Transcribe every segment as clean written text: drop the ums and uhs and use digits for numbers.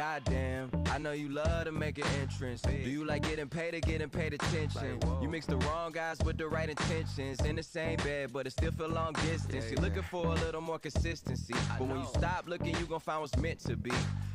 goddamn, I know you love to make an entrance. Do you like getting paid or getting paid attention? You mix the wrong guys with the right intentions. In the same bed, but it still feel long distance. You're looking for a little more consistency, but when you stop looking, you gon' find what's meant to be.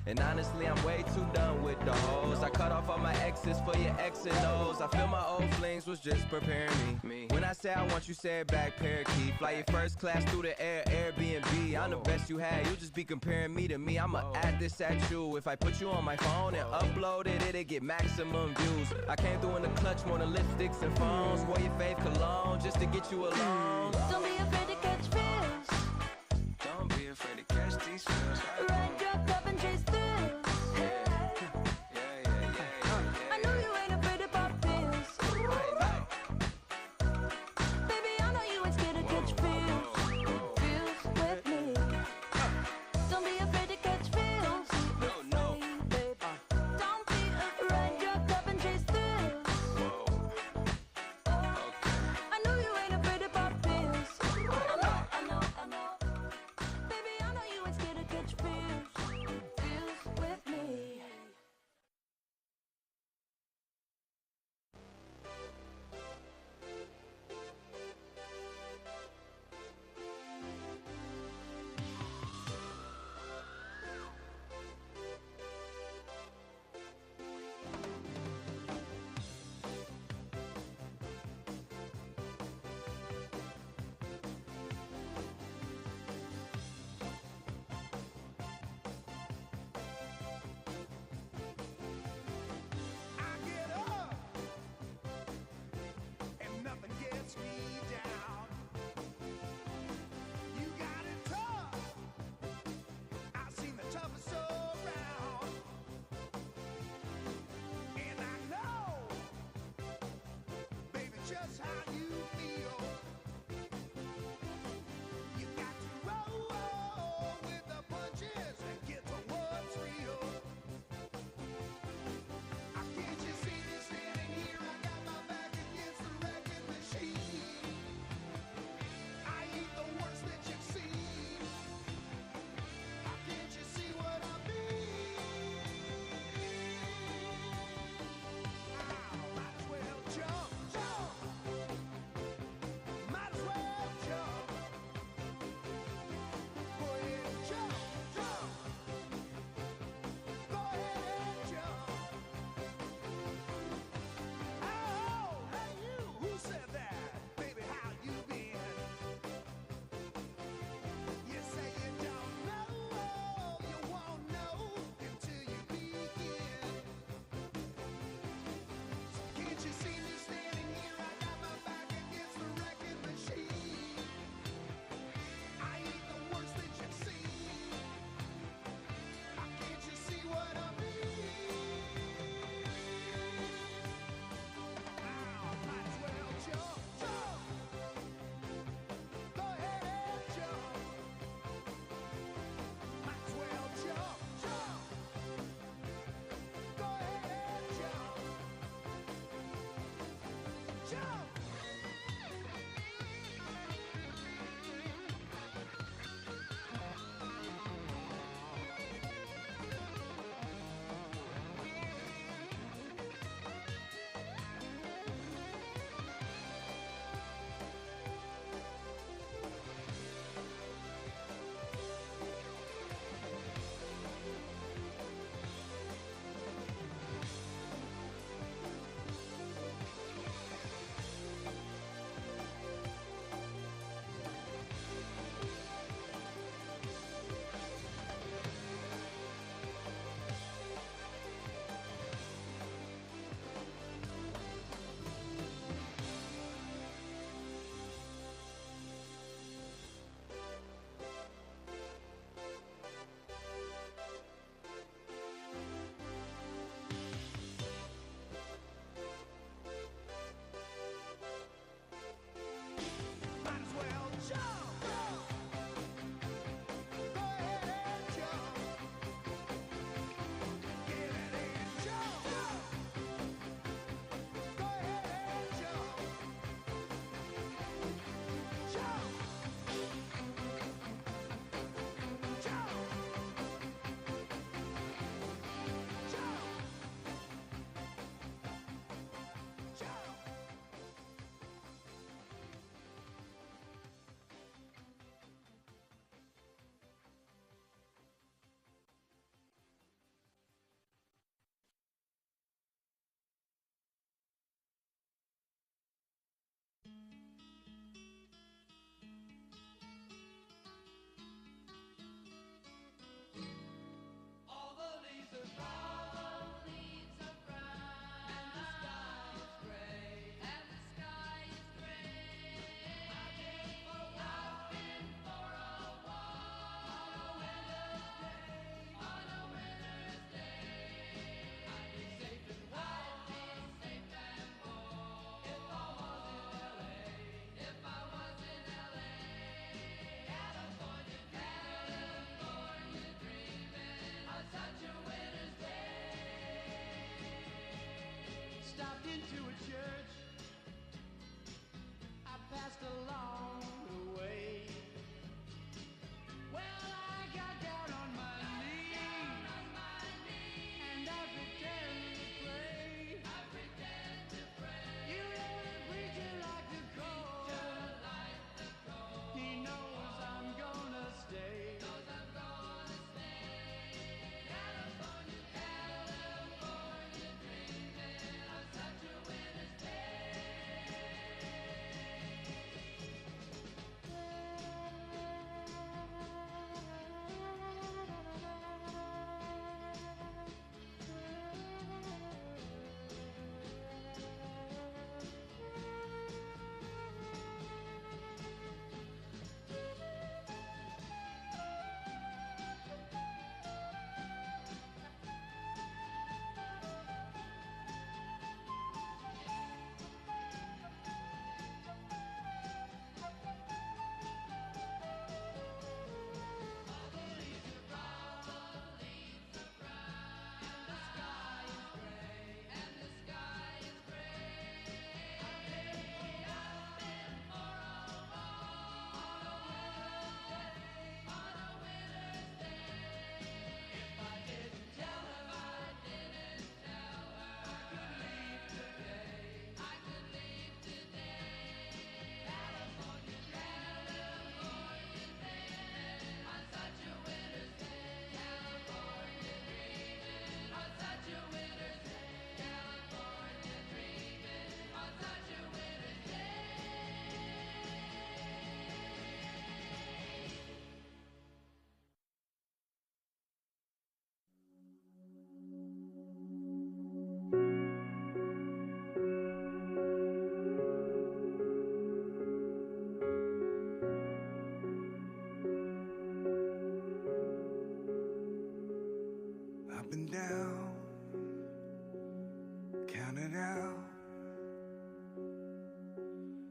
And honestly, I'm way too done with the hoes. I cut off all my exes for your X and O's. I feel my old flings was just preparing me. When I say I want you, say it back, parakeet. Fly your first class through the air, Airbnb. I'm the best you had, you'll just be comparing me to me. I'ma add this at you. If I put you on my phone and upload it, it'll get maximum views. I came through in the clutch, more than lipsticks and phones. Wore your fave cologne just to get you alone. Don't be afraid to catch feels. Don't be afraid to catch these feels. Ride your cup and chase thrills. I know you ain't afraid to pop pills. Baby, I know you ain't scared to catch feels. Feels with me. Don't be afraid to catch feels. No, baby. Don't be afraid. Ride your cup and chase thrills. I know you ain't afraid to pop pills.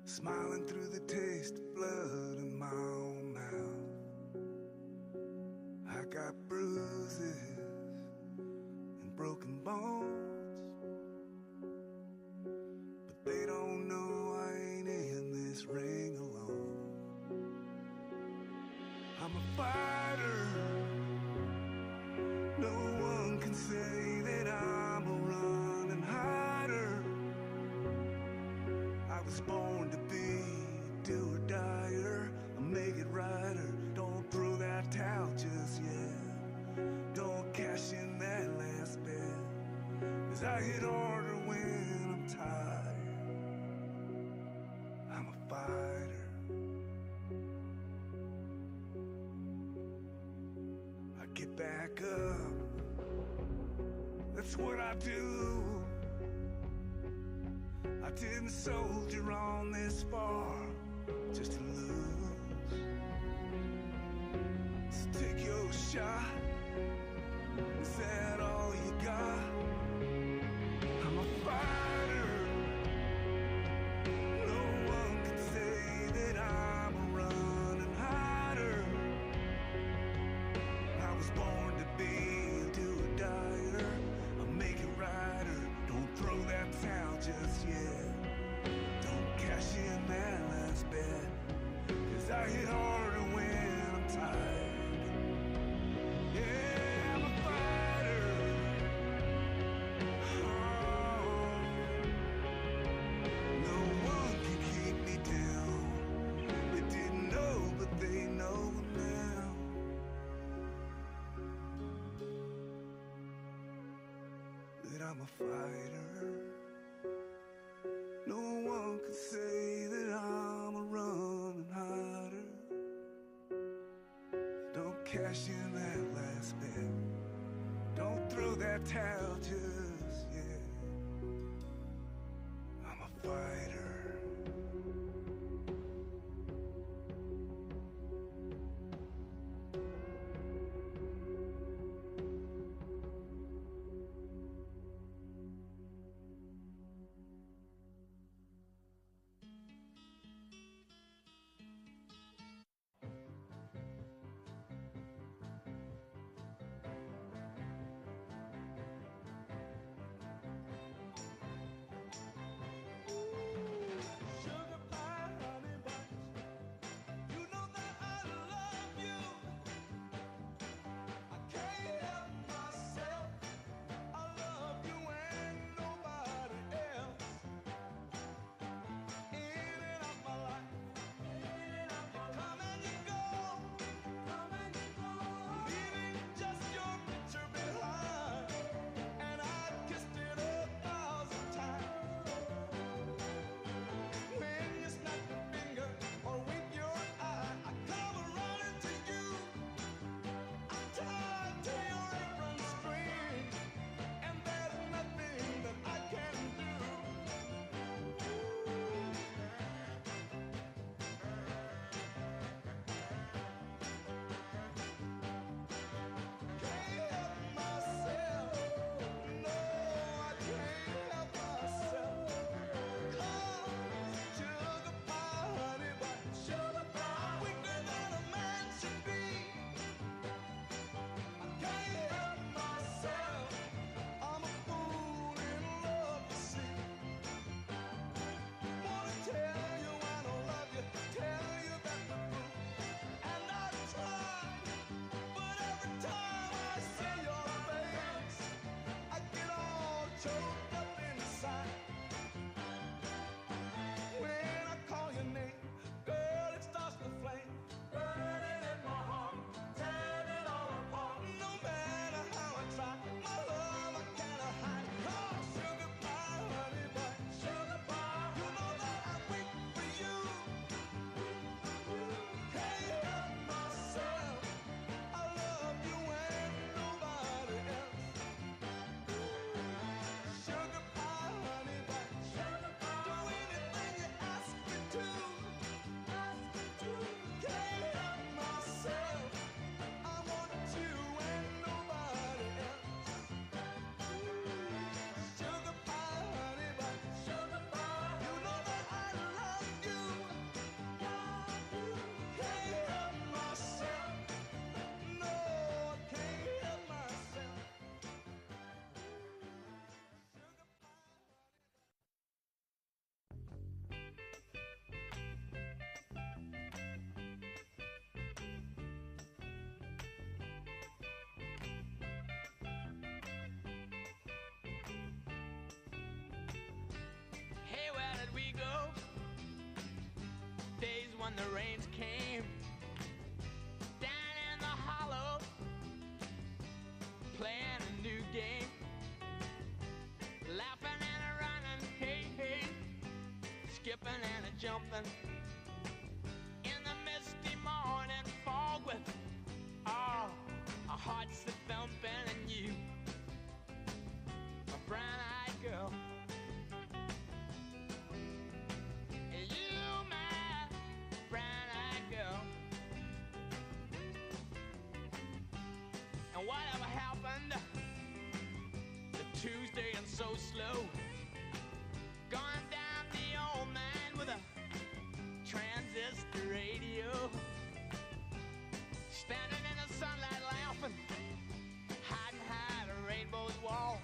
smiling through the taste of blood in my own mouth. I got bruises and broken bones, but they don't know I ain't in this ring alone. I'm a fighter, no one can say that I'm a running hider. I was born to be a do or dyer, a make it righter. Don't throw that towel just yet, don't cash in that last bet, 'cause I hit harder when I'm tired. I'm a fighter. I get back up, that's what I do. I didn't soldier on this far just to lose. So take your shot. Is that all you got? I'm a fighter. No one can say that I'm a running hider. I was born to be a do or dyer, a make it righter. Don't throw that towel just yet, don't cash in that last bet, 'cause I hit harder when I'm tired. Yeah, I'm a fighter. Oh, no one can keep me down. They didn't know, but they know now. That I'm a fighter. No one can say that I'm a running hider. Don't cash in that last bet, don't throw that towel just yet. I'm a fighter. when the rains came down in the hollow, playing a new game, laughing and a running, hey, hey, skipping and a jumping in the misty morning fog with our hearts a thumping, and you, a brown-eyed girl. You, my brown-eyed girl. And whatever happened to Tuesday and so slow, going down the old man with a transistor radio, standing in the sunlight laughing, hiding behind a rainbow's wall,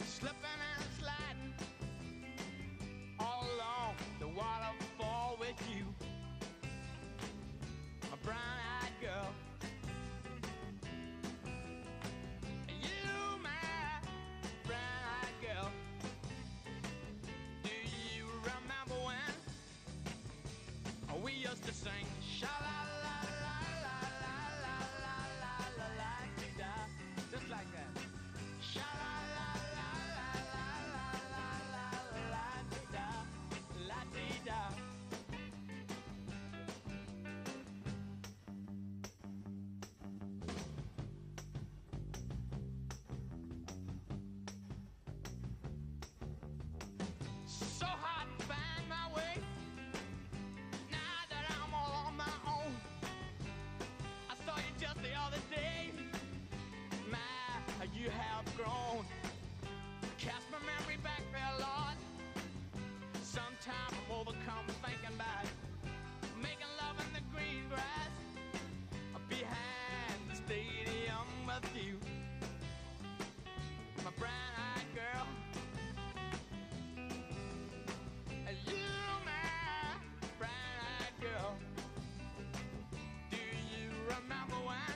slipping and sliding all along the waterfall with you, a brown-eyed girl. You, my brown-eyed girl. Do you remember when we used to sing sha-la-la-la-la-la-la-la-la-la-la-la-la-la-la-la, just like that? Sha-la-la-la-la-la-la-la-la-la-la-la-la-la-la. So hard to find my way now that I'm all on my own. I saw you just the other day. My, you have grown. Cast my memory back there, Lord. Sometime I'm overcome thinking about making love in the green grass behind the stadium with you, my brown-eyed girl. You, my brown-eyed girl. Do you remember when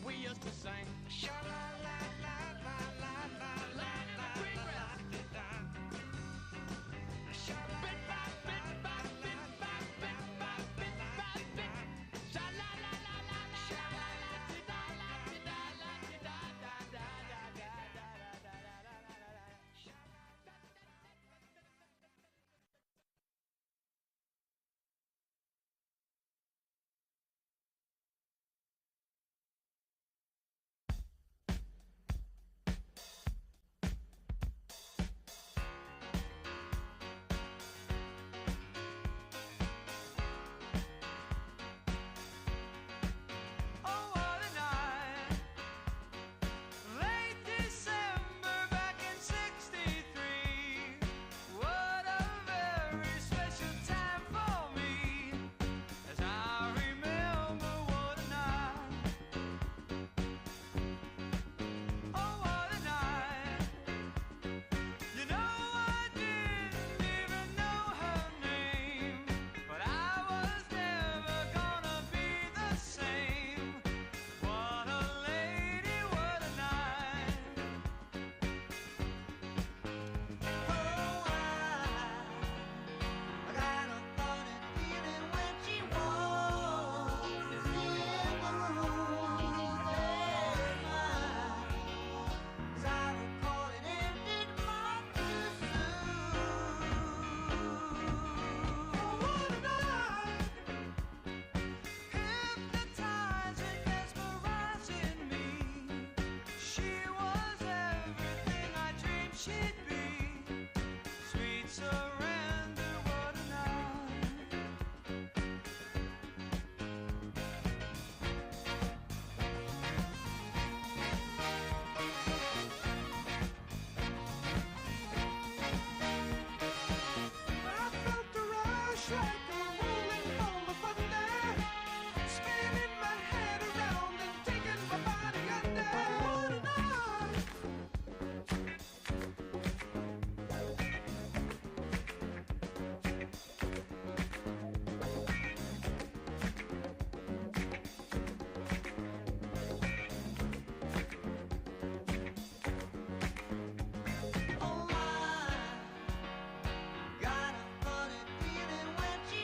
we used to sing sha-la-la-la-la-la-la-la-la in the green grass? Bit by bit by bit by bit by bit by bit. Oh my, got a funny feeling when she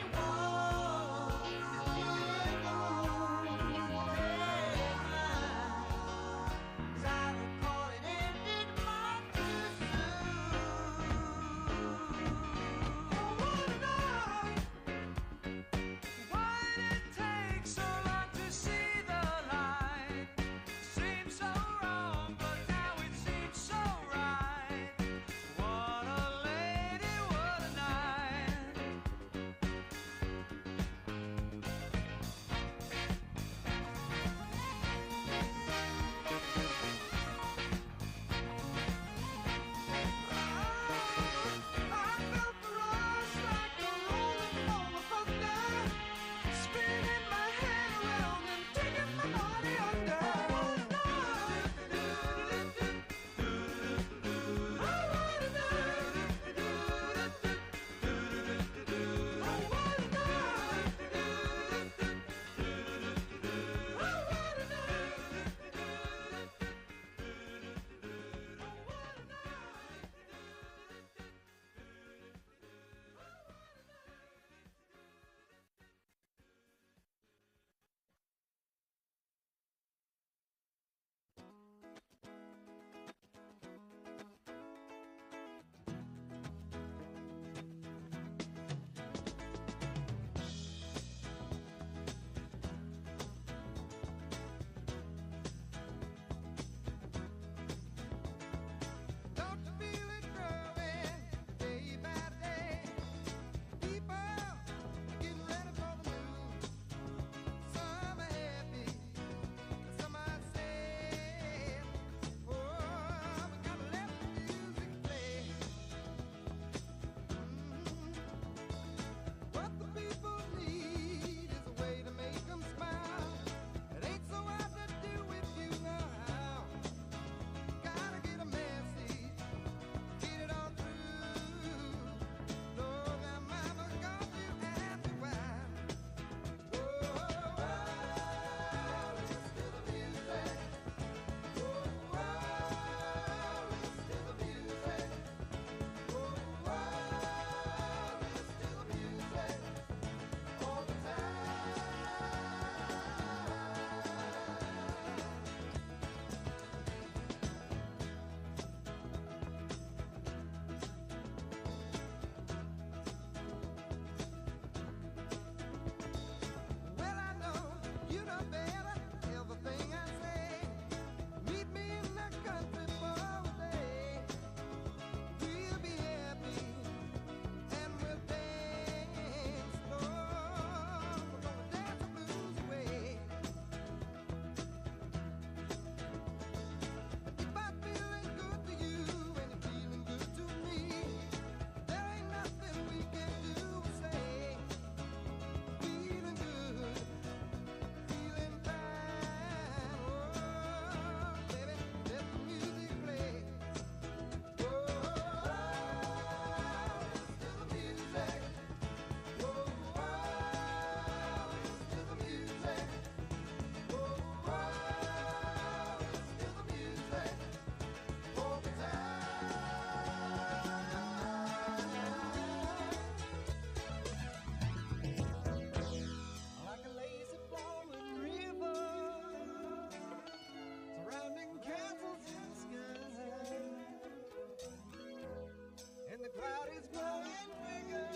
crowd is growing bigger.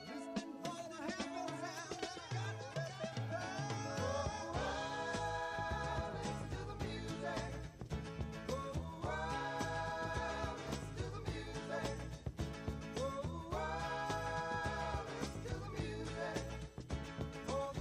Listening for the happy sound, and I got to let them know. Oh, listen to the music. Oh, listen to the music. Oh, listen to the music all the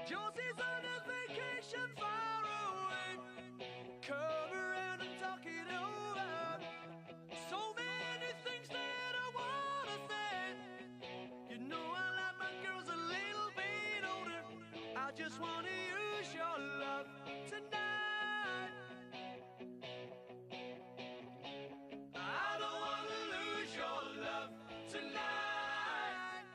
Josie's on a vacation far away. Come around and talk it over. So many things that I wanna say. You know I like my girls a little bit older. I just wanna use your love tonight. I don't wanna lose your love tonight.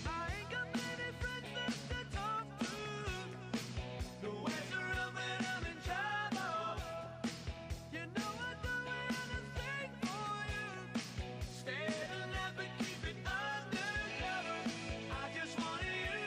I ain't got many friends left to talk to. Nowhere to run when I'm in trouble. You know I'd do anything for you. Stay alive but keep it undercover. I just wanna use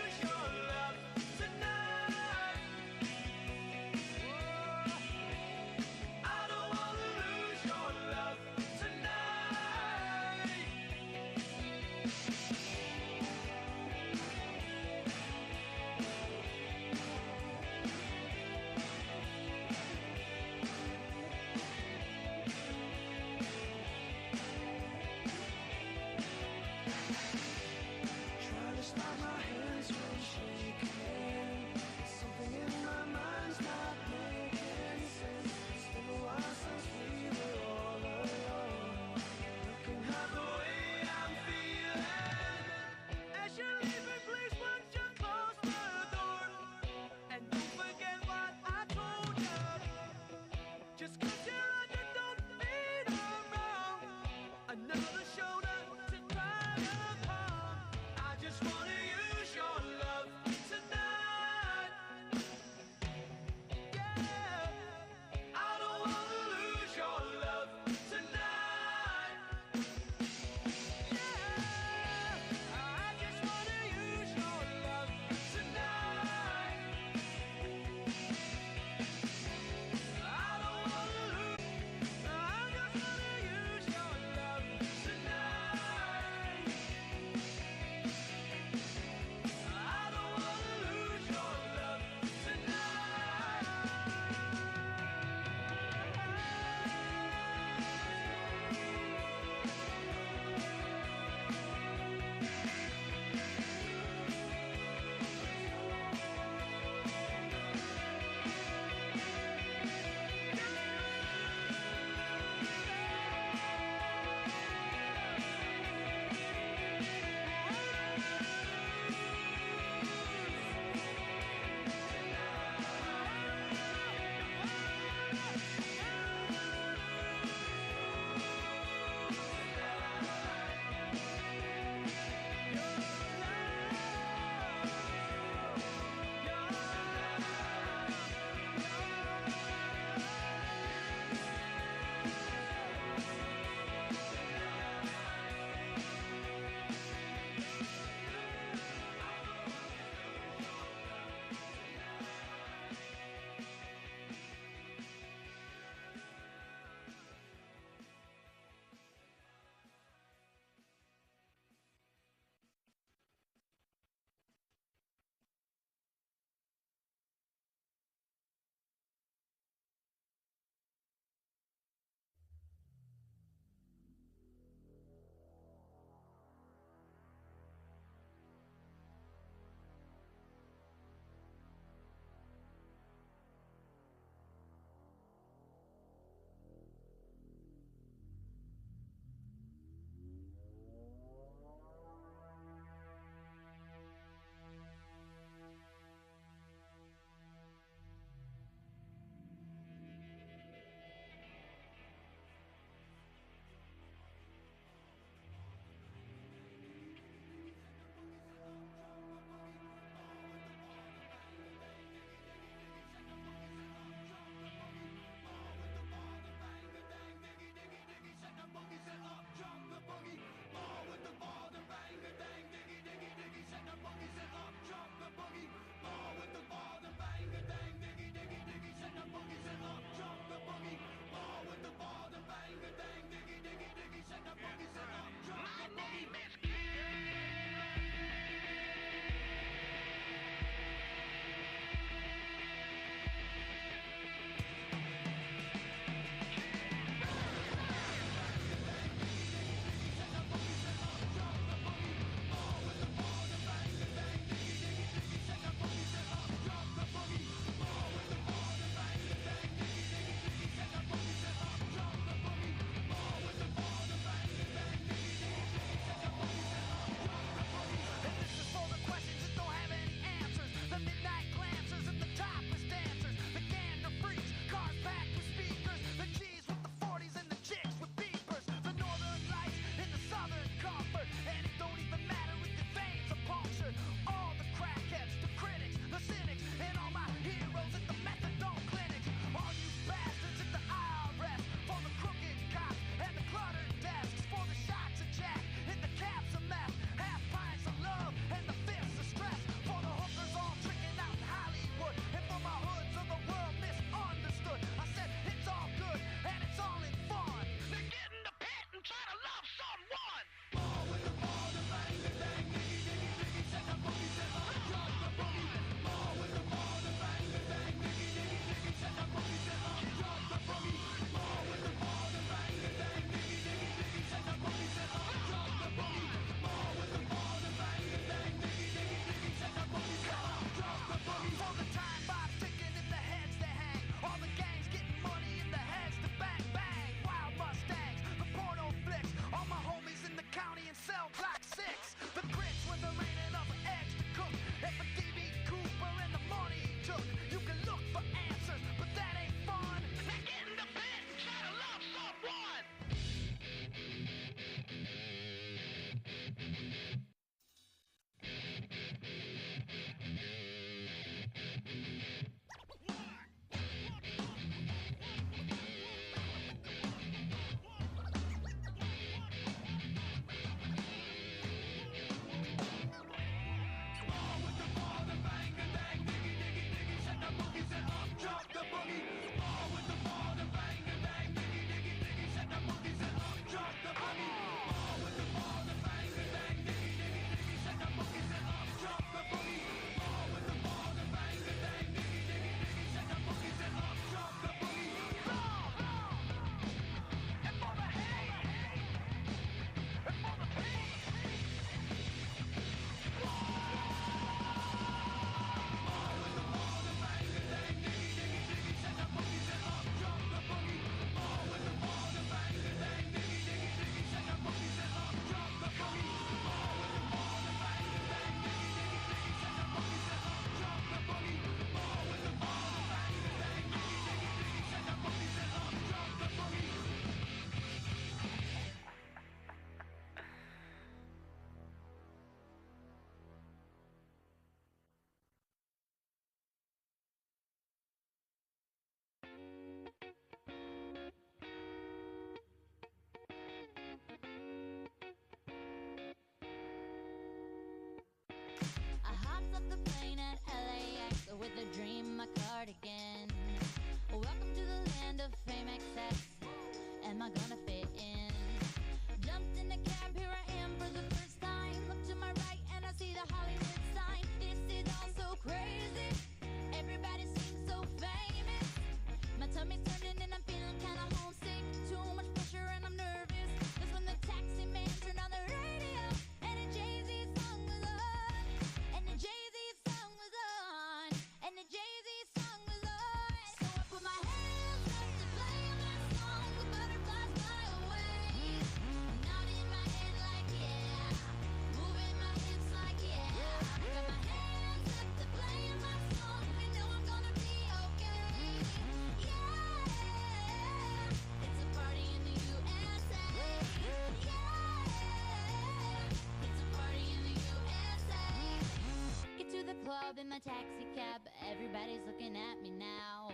up in my taxi cab, everybody's looking at me now.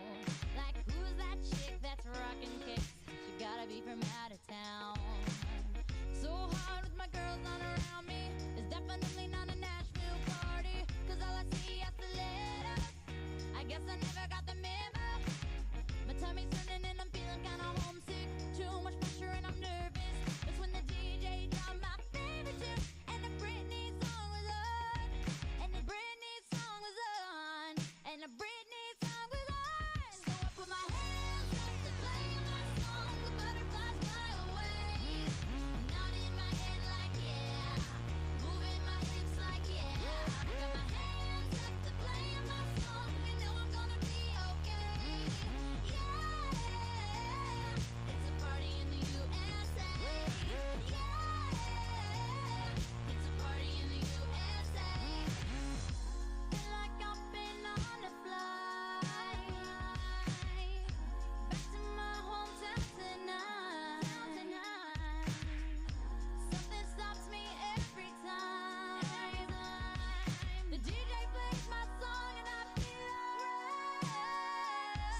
Like, who's that chick that's rocking kicks? She gotta be from out of town. So hard with my girls on around me. It's definitely not a Nashville party, 'cause all I see is the letters. I guess I never got the memo. My tummy's turning and I'm feeling kinda homesick. Too much pressure and I'm nervous. That's when the DJ dropped my favorite tune, and the Britney song was on. And the Britney song was on. And the Britney song was on. So I put my hands up to play my song. The butterflies fly away. Nodding in my head like yeah. Moving my hips like yeah. I got my hands up to play my song. You know I'm gonna be okay. Yeah. It's a party in the USA. Yeah. It's a party in the USA. Feel like I've been on a flight back to my hometown tonight. Something stops me every time. The DJ plays my song and I feel alright.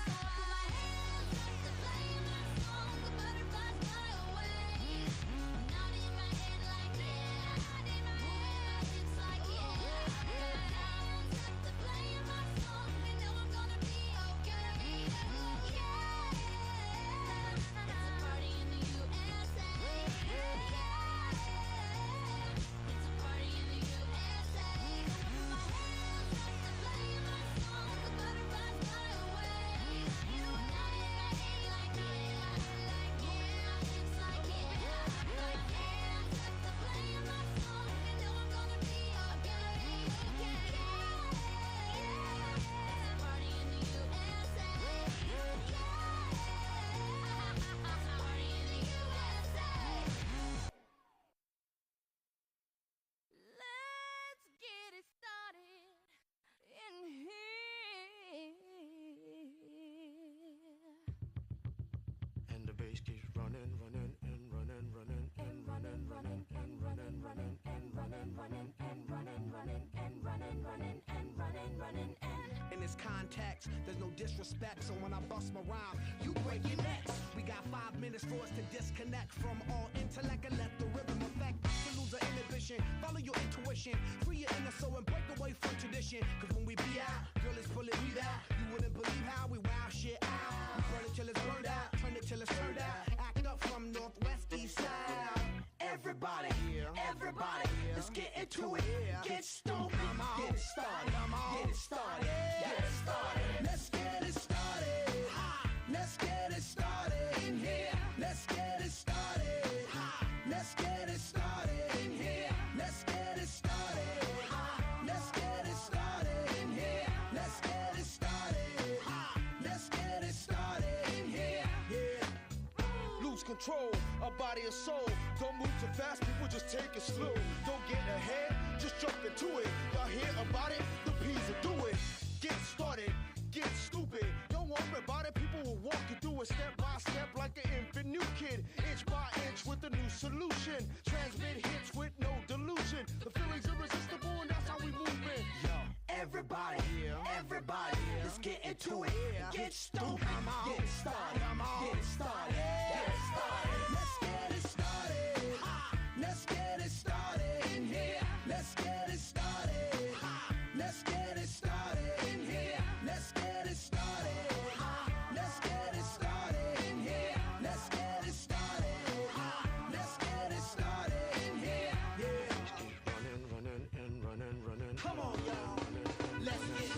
So I put my hands up to play my song. The butterflies fly away. Nodding in my head like yeah. Moving my hips like yeah. I got my hands up to play my song. You know I'm gonna be okay. Yeah. It's a party in the USA. Yeah. It's a party in the USA. I put my hands up to play my song. The butterflies fly away. Nodding in my head like yeah. Moving my hips like yeah. I got my hands up to play my song. You know I'm gonna be okay. Yeah. It's a party in the USA. Yeah. It's a party in the USA. Let's get it started in here. And the bass keeps running, running, and running, running, and running, running, and running, running, and running, running, and running, running, and running, running, and running, running, and. In this context, there's no disrespect, so when I bust my rhyme, you break your necks. We got 5 minutes for us to disconnect from all intellect and let the rhythm affect. To lose the inhibition, follow your intuition, free your inner soul and break away from tradition. 'Cause when we be out, girl, it's pulling me out. You wouldn't believe how we wow shit out. We burn it till it's burned out, turn it till it's turned out. Act up from northwest, east side. Everybody, everybody, let's get into it. Get stupid, get it started, get it started, get it started. Let's get it started. Let's get it started in here. Let's get it started. Let's get it started in here. Let's get it started. Let's get it started in here. Let's get it started. Let's get it started in here. Yeah. Lose control, a body and soul. Don't move too fast, people just take it slow. Don't get ahead, just jump into it. Y'all hear about it? The P's will do it. Get started, get stupid. Don't worry about it, people will walk you through it step by step like an infant new kid. Inch by inch with a new solution. Transmit hits with no delusion. The feeling's irresistible and that's how we move it. Yo, Everybody, everybody, let's get into it. Get stupid, get it started, get it started, get it started. Let's get it started. Let's get it started in here. Let's get it started. Let's get it started in here. Let's get it started. Let's get it started in here. Let's get it started. Let's get it started in here. Yeah. running, running, and running, running. Come on, y'all. Let's get it.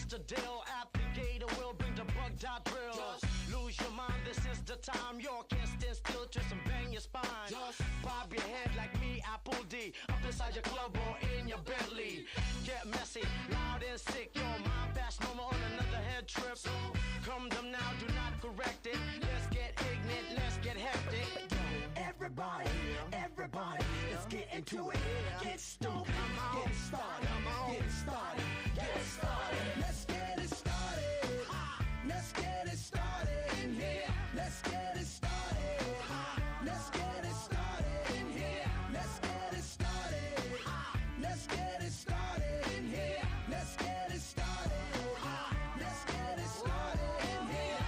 The deal at the gate will bring the bugged out drill. Just lose your mind, this is the time. You can't stand still, twist and bang your spine. Just bob your head like me, Apple D. Up inside your club or in your Bentley. Get messy, loud and sick. Your mind fast, no more on another head trip. So come them now, do not correct it. Let's get ignorant, let's get hectic. Everybody, everybody, let's get into it. Get stoked, get started, get started, get started. Let's get it started. Let's get it started in here. Let's get it started. Let's get it started in here. Let's get it started. Let's get it started in here. Let's get it started. Let's get it started in here.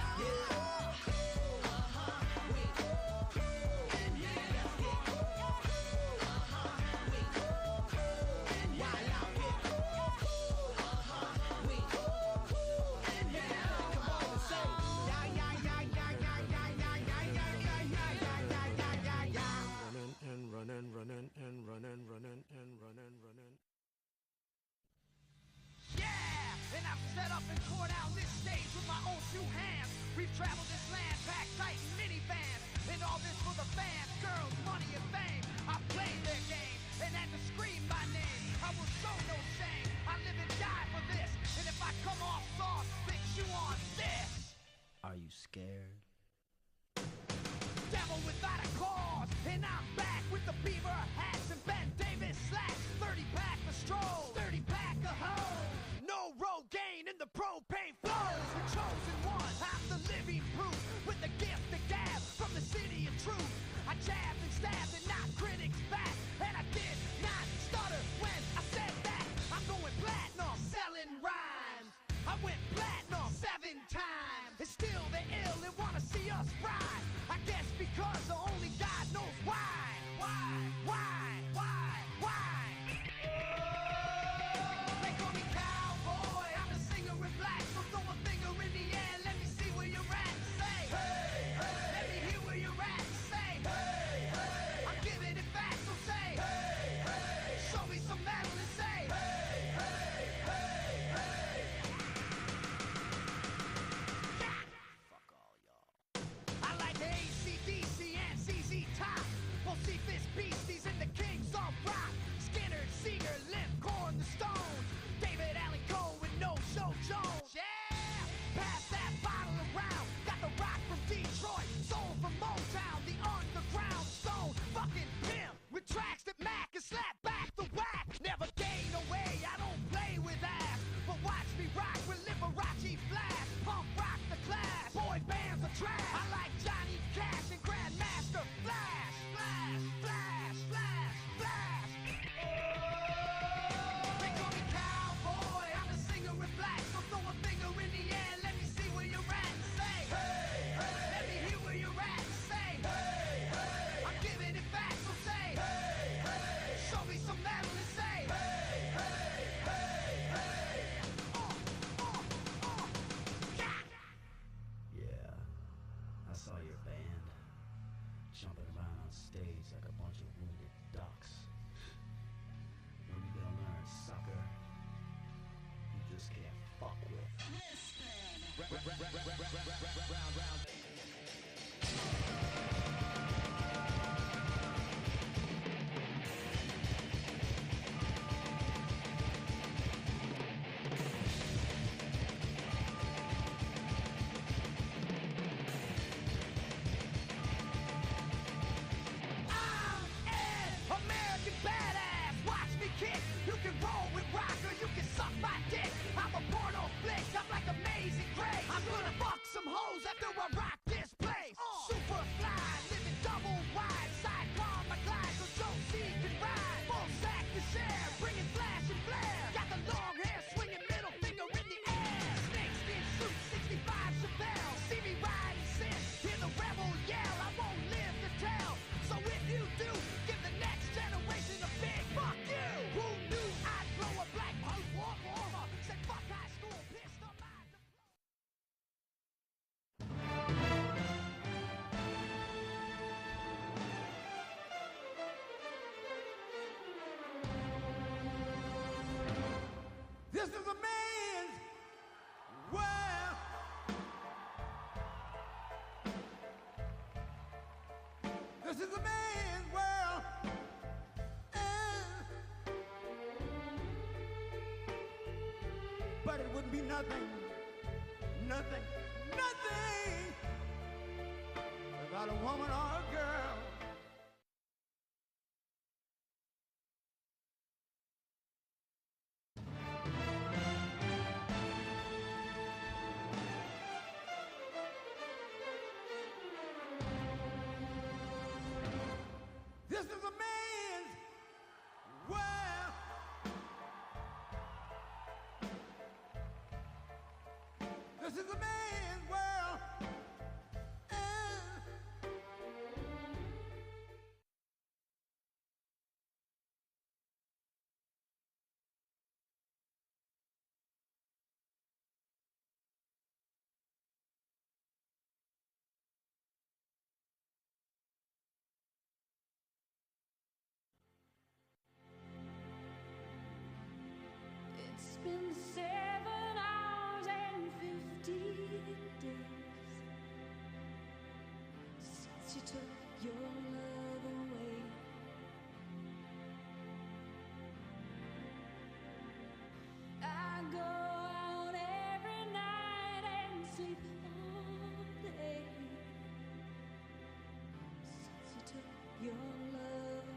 Yeah, and I've set up and tore down this stage with my own two hands. We've traveled this land, packed tight in minivans, and all this for the fans, girls, money, and fame. I played their game and had to scream my name. I will show no shame. I live and die for this, and if I come off soft, fix you on this. Are you scared? Devil without a cause, and I'm back with the beaver hats and Ben Davis slacks. 30-pack of stroll, 30-pack of hoes. No Rogaine in the propane flows. The chosen one, I'm the living proof with the gift of gab from the city of truth. I jabbed and stabbed and knocked critics back, and I did not stutter when I said that. I'm going platinum, selling rhymes. I went platinum 7 times. And still they're ill and wanna see us ride. I guess because only God knows why. They call me cowboy, I'm a singer in black. So throw a finger in the air, let me see where you're at. Say, hey, hey. Let me hear where you're at. Say, hey, hey. I'm giving it back, so say, hey, hey. Show me some metal and say, hey, hey, hey, hey. Yeah. Fuck all y'all. I like the AC/DC and CZ Top. Bocephus Beasties and the Kings of Rock. Skinner, Seeger, Limp, Corn, the Stones. David Allen Coe with No Show Jones. Yeah! Pass that bottle around. Got the rock from Detroit. Soul from Motown. The underground stone. Fucking pimp. With tracks that Mac can slap back the whack. Never gain away. I don't play with ass. But watch me rock with Liberace Flash. Punk rock the class. Boy bands are trash. I like Johnny Cash and Grandmaster Flash. Flash, flash, flash, flash. They call me cowboy, I'm a singer in black. So throw a finger in the air, let me see where you're at. Say, hey, hey. Let me hear where you're at. Say, hey, hey. I'm giving it back, so say, hey, hey. Show me some metal and say, hey, hey, hey, hey. Yeah, I saw your band jumping around on stage like a bunch of wounded ducks. When you gonna learn, sucker? You just can't fuck with. American badass, watch me kick. You can roll with rock or you can suck my dick. I'm a porno flick, I'm like Amazing Grace. I'm gonna fuck some hoes after I rock this place. Super fly, living double wide, sidecar my glide so Joe C can ride. Full sack to share, bringing flash and flare. Got the long hair, swinging middle finger in the air. Snakeskin suit, 65 Chevelle. See me ride and sit, hear the rebel yell. I won't live to tell, so if you do, give the next generation a big fuck you. Who knew I'd blow a black hole warmer? Said fuck high school, pissed on my This is a man's world. This is a man's world. But it wouldn't be nothing without a woman or a girl. This is a man's world. This is a man's world. It's been 7 hours and 50 days since you took your love away. I go out every night and sleep all day since you took your love away.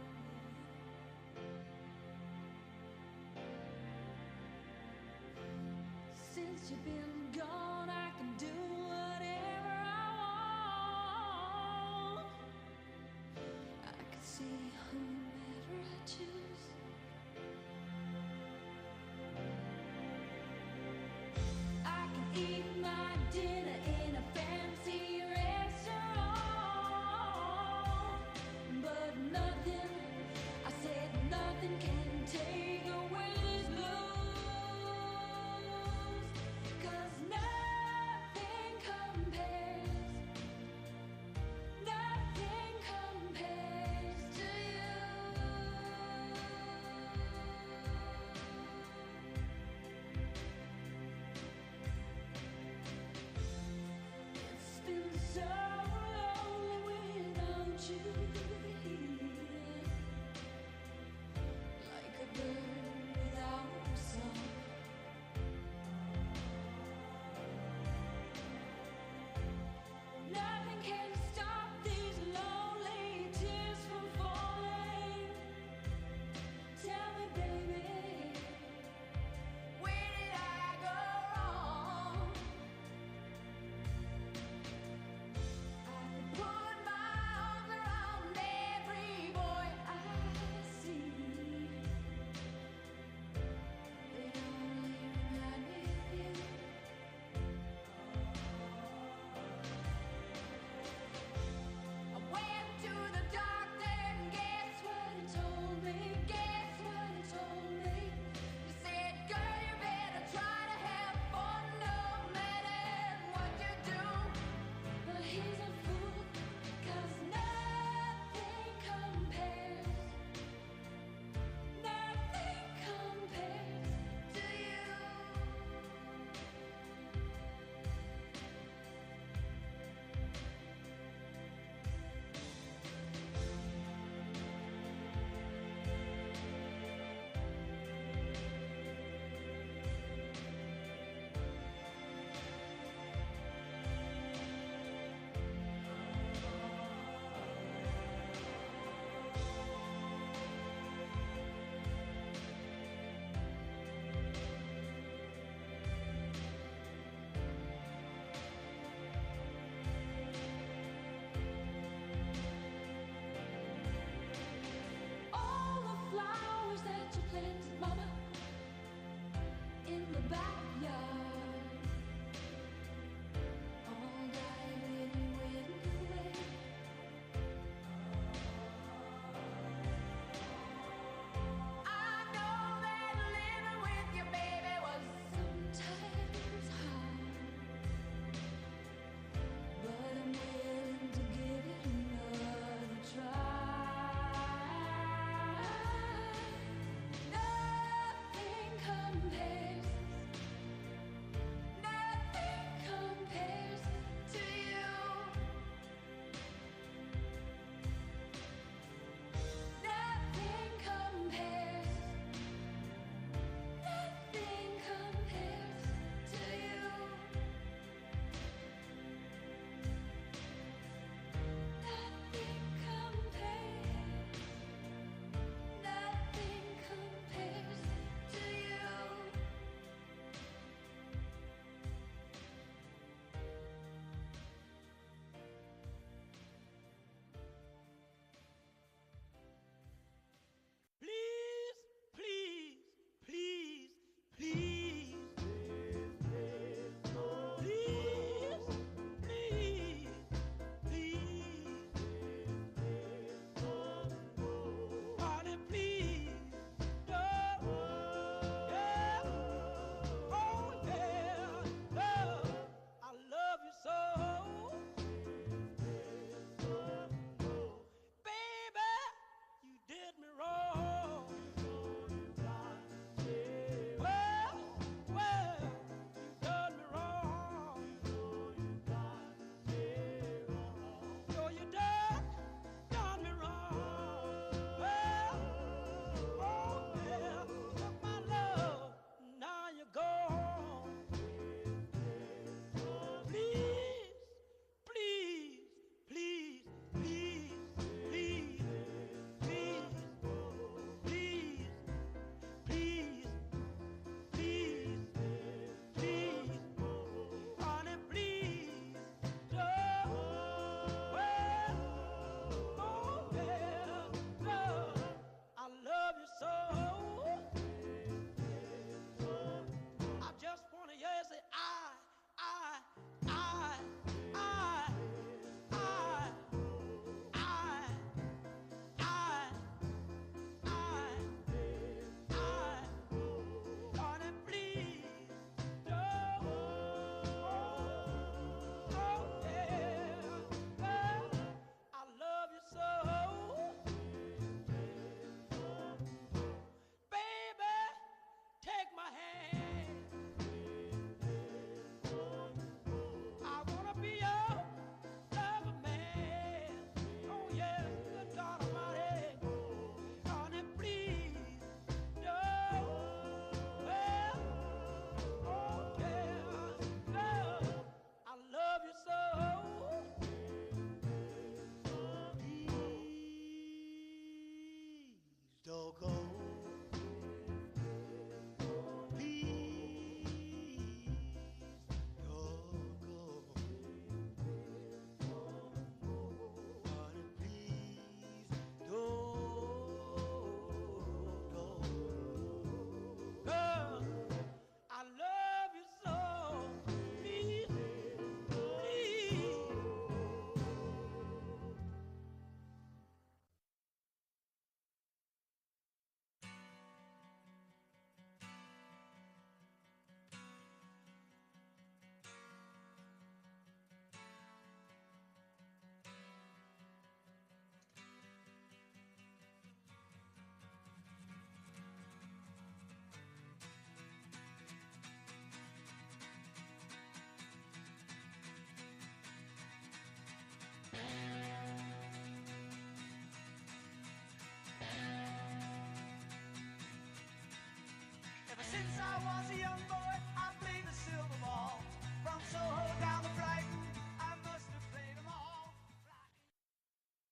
Since you've been gone, I can do whatever I want. I can see whomever I choose. I can eat my dinner in a fancy restaurant, but nothing, I said nothing can take away these blues. 'Cause nothing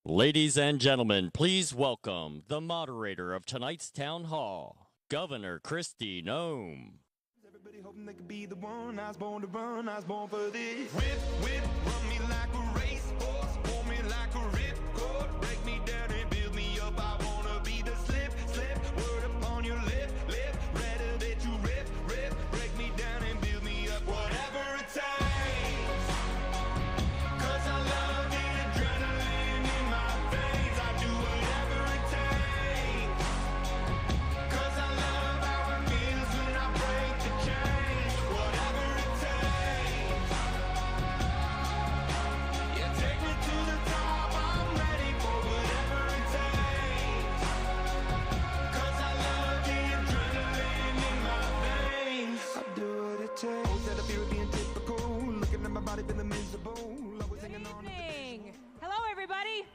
Ladies and gentlemen, please welcome the moderator of tonight's town hall, Governor Kristi Noem. Everybody hoping they could be the one. I was born to run, I was born for this. Whip, whip, run me like a racehorse, pull me like a ripcord, break me down and build me up. I wanna be the slip, slip, word upon your lip, lip, rather that you rip, rip, break me down and build me up. Whatever it takes, 'cause I love the adrenaline in my veins. I do whatever it takes, 'cause I love how it feels when I break the chains. Whatever it takes, yeah, take me to the top. I'm ready for whatever it takes, 'cause I love the adrenaline in my veins. I do what it takes. Instead of fear of being typical, looking at my body feeling miserable. Always hanging on to the Evening. Hello, everybody.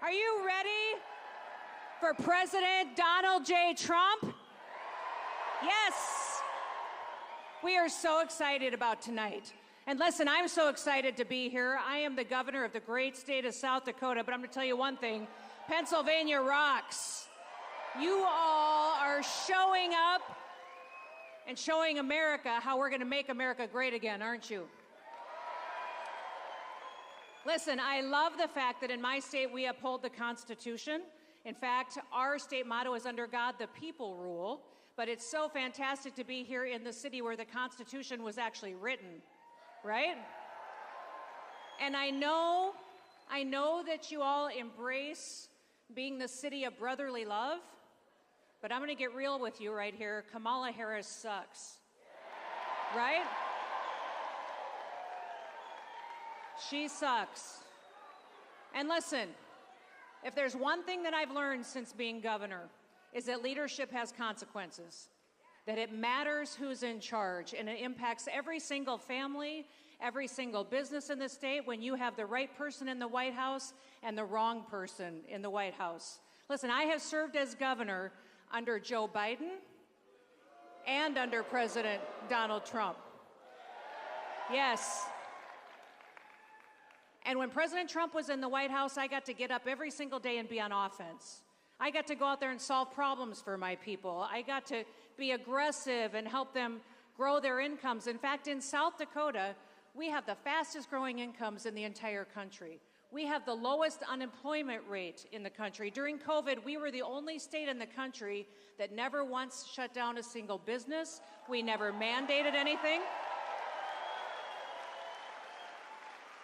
Are you ready for President Donald J. Trump? Yes. We are so excited about tonight. And listen, I'm so excited to be here. I am the governor of the great state of South Dakota, but I'm going to tell you one thing. Pennsylvania rocks. You all are showing up and showing America how we're going to make America great again, aren't you? Listen, I love the fact that in my state we uphold the Constitution. In fact, our state motto is under God, the people rule. But it's so fantastic to be here in the city where the Constitution was actually written, right? And I know that you all embrace being the city of brotherly love, but I'm going to get real with you right here. Kamala Harris sucks, right? She sucks. And listen, if there's one thing that I've learned since being governor, is that leadership has consequences, that it matters who's in charge, and it impacts every single family, every single business in the state when you have the right person in the White House and the wrong person in the White House. Listen, I have served as governor under Joe Biden and under President Donald Trump. Yes. And when President Trump was in the White House, I got to get up every single day and be on offense. I got to go out there and solve problems for my people. I got to be aggressive and help them grow their incomes. In fact, in South Dakota, we have the fastest growing incomes in the entire country. We have the lowest unemployment rate in the country. During COVID, we were the only state in the country that never once shut down a single business. We never mandated anything.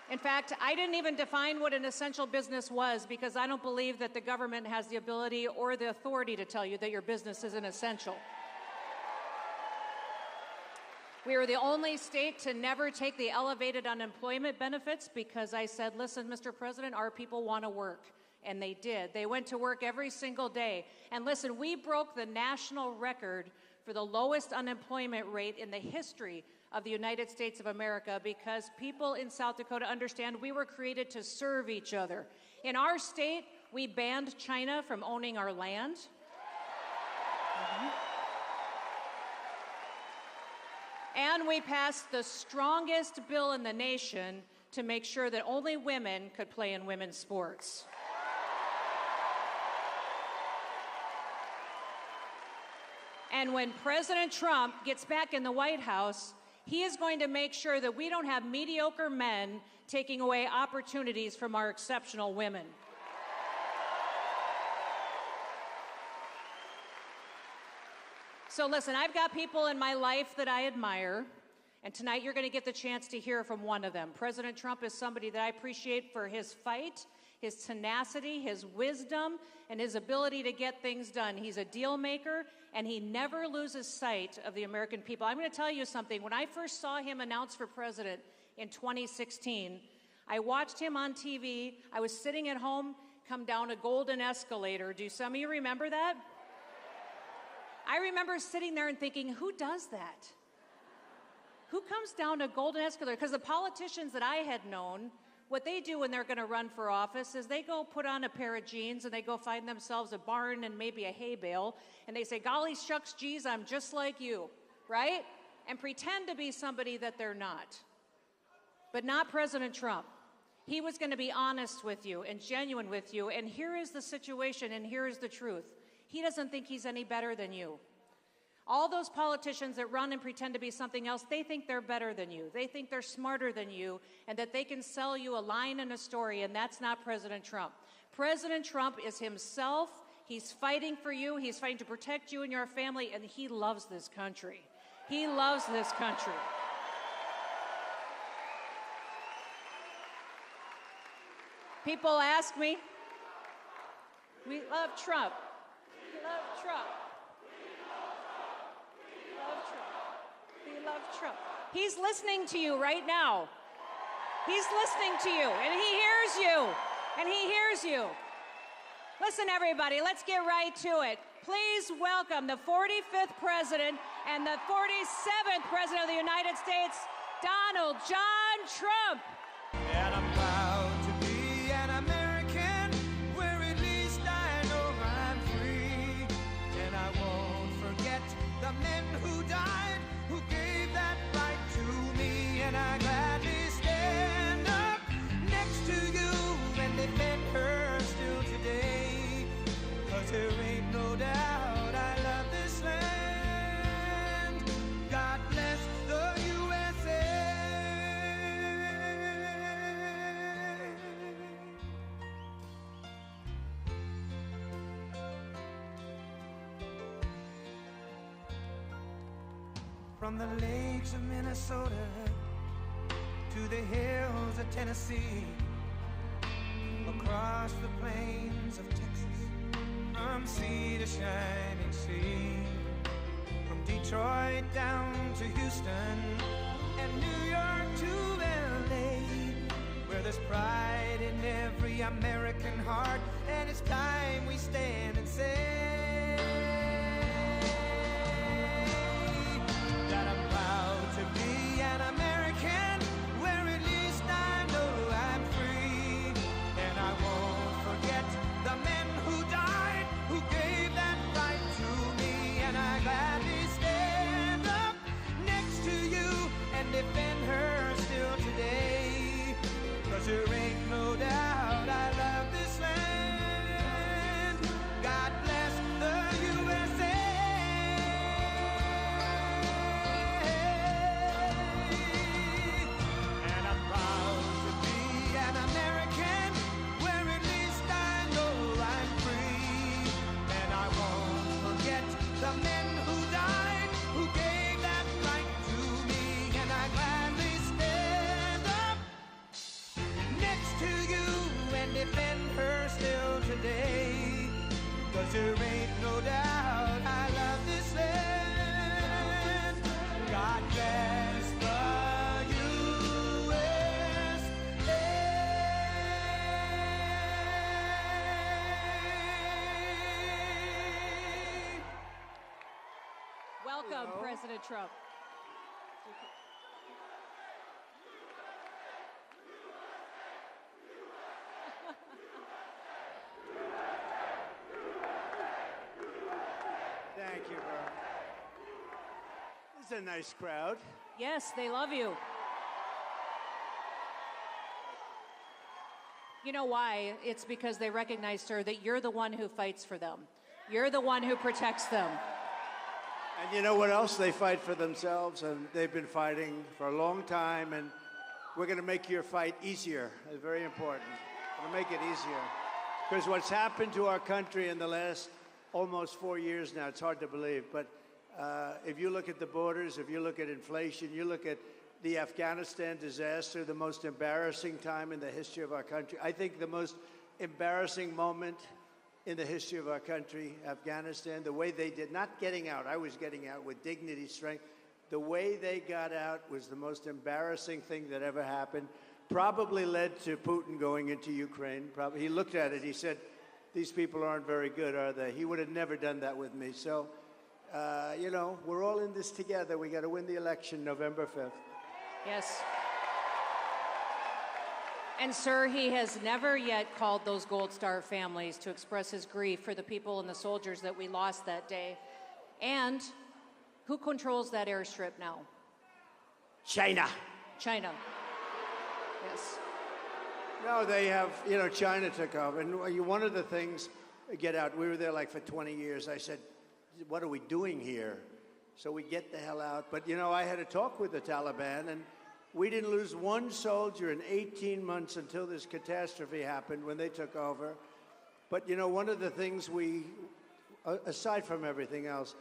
In fact, I didn't even define what an essential business was because I don't believe that the government has the ability or the authority to tell you that your business isn't essential. We were the only state to never take the elevated unemployment benefits because I said, listen, Mr. President, our people want to work. And they did. They went to work every single day. And listen, we broke the national record for the lowest unemployment rate in the history of the United States of America because people in South Dakota understand we were created to serve each other. In our state, we banned China from owning our land. And we passed the strongest bill in the nation to make sure that only women could play in women's sports. And when President Trump gets back in the White House, he is going to make sure that we don't have mediocre men taking away opportunities from our exceptional women. So listen, I've got people in my life that I admire, and tonight you're going to get the chance to hear from one of them. President Trump is somebody that I appreciate for his fight, his tenacity, his wisdom, and his ability to get things done. He's a deal maker, and he never loses sight of the American people. I'm going to tell you something. When I first saw him announced for president in 2016, I watched him on TV. I was sitting at home, come down a golden escalator. Do some of you remember that? I remember sitting there and thinking, who does that? Who comes down a golden escalator? Because the politicians that I had known, what they do when they're going to run for office is they go put on a pair of jeans and they go find themselves a barn and maybe a hay bale, and they say, golly shucks, geez, I'm just like you, right? And pretend to be somebody that they're not. But not President Trump. He was going to be honest with you and genuine with you, and here is the situation and here is the truth. He doesn't think he's any better than you. All those politicians that run and pretend to be something else, they think they're better than you. They think they're smarter than you and that they can sell you a line and a story, and that's not President Trump. President Trump is himself. He's fighting for you. He's fighting to protect you and your family, and he loves this country. He loves this country. People ask me, we love Trump. We love Trump. We love Trump. We love Trump. He's listening to you right now. He's listening to you, and he hears you. And he hears you. Listen, everybody, let's get right to it. Please welcome the 45th President and the 47th President of the United States, Donald John Trump. And I'm proud to be an American, where at least I know I'm free. And I won't forget the men who died, who gave that right to me. And I gladly stand up next to you and defend her still today. 'Cause there ain't no doubt I love this land. God bless the USA. From the lakes of Minnesota to the hills of Tennessee, across the plains of Texas, from sea to shining sea, from Detroit down to Houston and New York to LA, where there's pride in every American heart, and it's time we stand and say that I'm proud to be an American, where at least I know I'm free. And I won't forget the men who died, who gave that right to me. And I gladly stand up next to you and defend her still today. 'Cause there ain't no doubt I love this land. God bless the USA. And I'm proud to be an American, where at least I know I'm free. And I won't forget the men who died, who gave that right to me. And I gladly stand up next to you and defend her still today. 'Cause there ain't no doubt I love this land. God bless the USA. Welcome, President Trump. Thank you, bro. This is a nice crowd. Yes, they love you. You know why? It's because they recognize, sir, that you're the one who fights for them. You're the one who protects them. And you know what else? They fight for themselves, and they've been fighting for a long time, and we're going to make your fight easier. It's very important. We'll make it easier. Because what's happened to our country in the last almost 4 years now, it's hard to believe, but if you look at the borders, if you look at inflation, you look at the Afghanistan disaster, the most embarrassing time in the history of our country. I think the most embarrassing moment in the history of our country, Afghanistan, the way they did, not getting out, I was getting out with dignity, strength. The way they got out was the most embarrassing thing that ever happened. Probably led to Putin going into Ukraine. Probably, he looked at it, he said, these people aren't very good, are they? He would have never done that with me. So, you know, we're all in this together. We got to win the election November 5th. Yes. And, sir, he has never yet called those Gold Star families to express his grief for the people and the soldiers that we lost that day. And who controls that airstrip now? China. China. Yes. No, they have, China took over. And one of the things, get out, we were there like for 20 years. I said, what are we doing here? So we get the hell out. But, I had a talk with the Taliban, and we didn't lose one soldier in 18 months until this catastrophe happened when they took over. But, one of the things aside from everything else,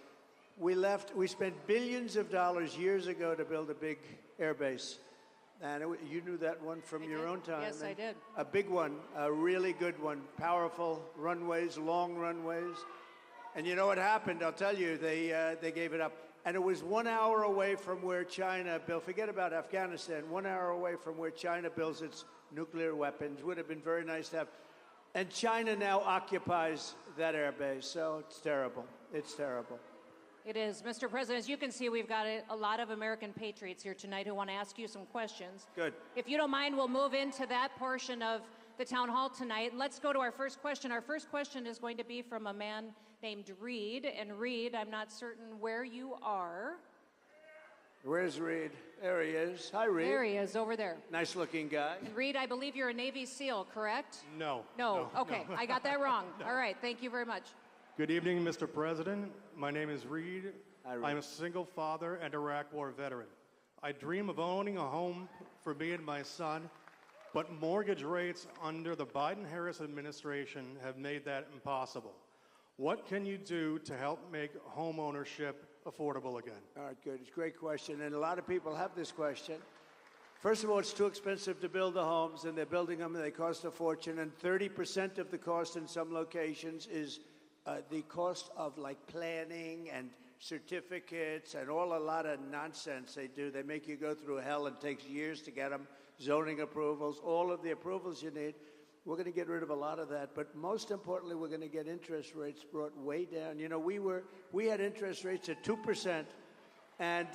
we spent billions of dollars years ago to build a big air base. And you knew that one from your own time. Yes, I did. A big one, a really good one, powerful runways, long runways. And you know what happened? I'll tell you, they gave it up. And it was 1 hour away from where China built, forget about Afghanistan, 1 hour away from where China builds its nuclear weapons. Would have been very nice to have. And China now occupies that air base, so it's terrible. It's terrible. It is. Mr. President, as you can see, we've got a lot of American patriots here tonight who want to ask you some questions. Good. If you don't mind, we'll move into that portion of the town hall tonight. Let's go to our first question. Our first question is going to be from a man named Reed. And Reed, I'm not certain where you are. Where's Reed? There he is. Hi, Reed. There he is, over there. Nice-looking guy. And Reed, I believe you're a Navy SEAL, correct? No. No. Okay, no. I got that wrong. All right, thank you very much. Good evening, Mr. President. My name is Reed. Hi, Reed. I'm a single father and Iraq War veteran. I dream of owning a home for me and my son, but mortgage rates under the Biden-Harris administration have made that impossible. What can you do to help make home ownership affordable again? All right, good. It's a great question, and a lot of people have this question. First of all, it's too expensive to build the homes, and they're building them, and they cost a fortune, and 30% of the cost in some locations is the cost of, like, planning and certificates and a lot of nonsense they do. They make you go through hell, and it takes years to get them, zoning approvals, all of the approvals you need. We're going to get rid of a lot of that, but most importantly, we're going to get interest rates brought way down. We had interest rates at 2%, and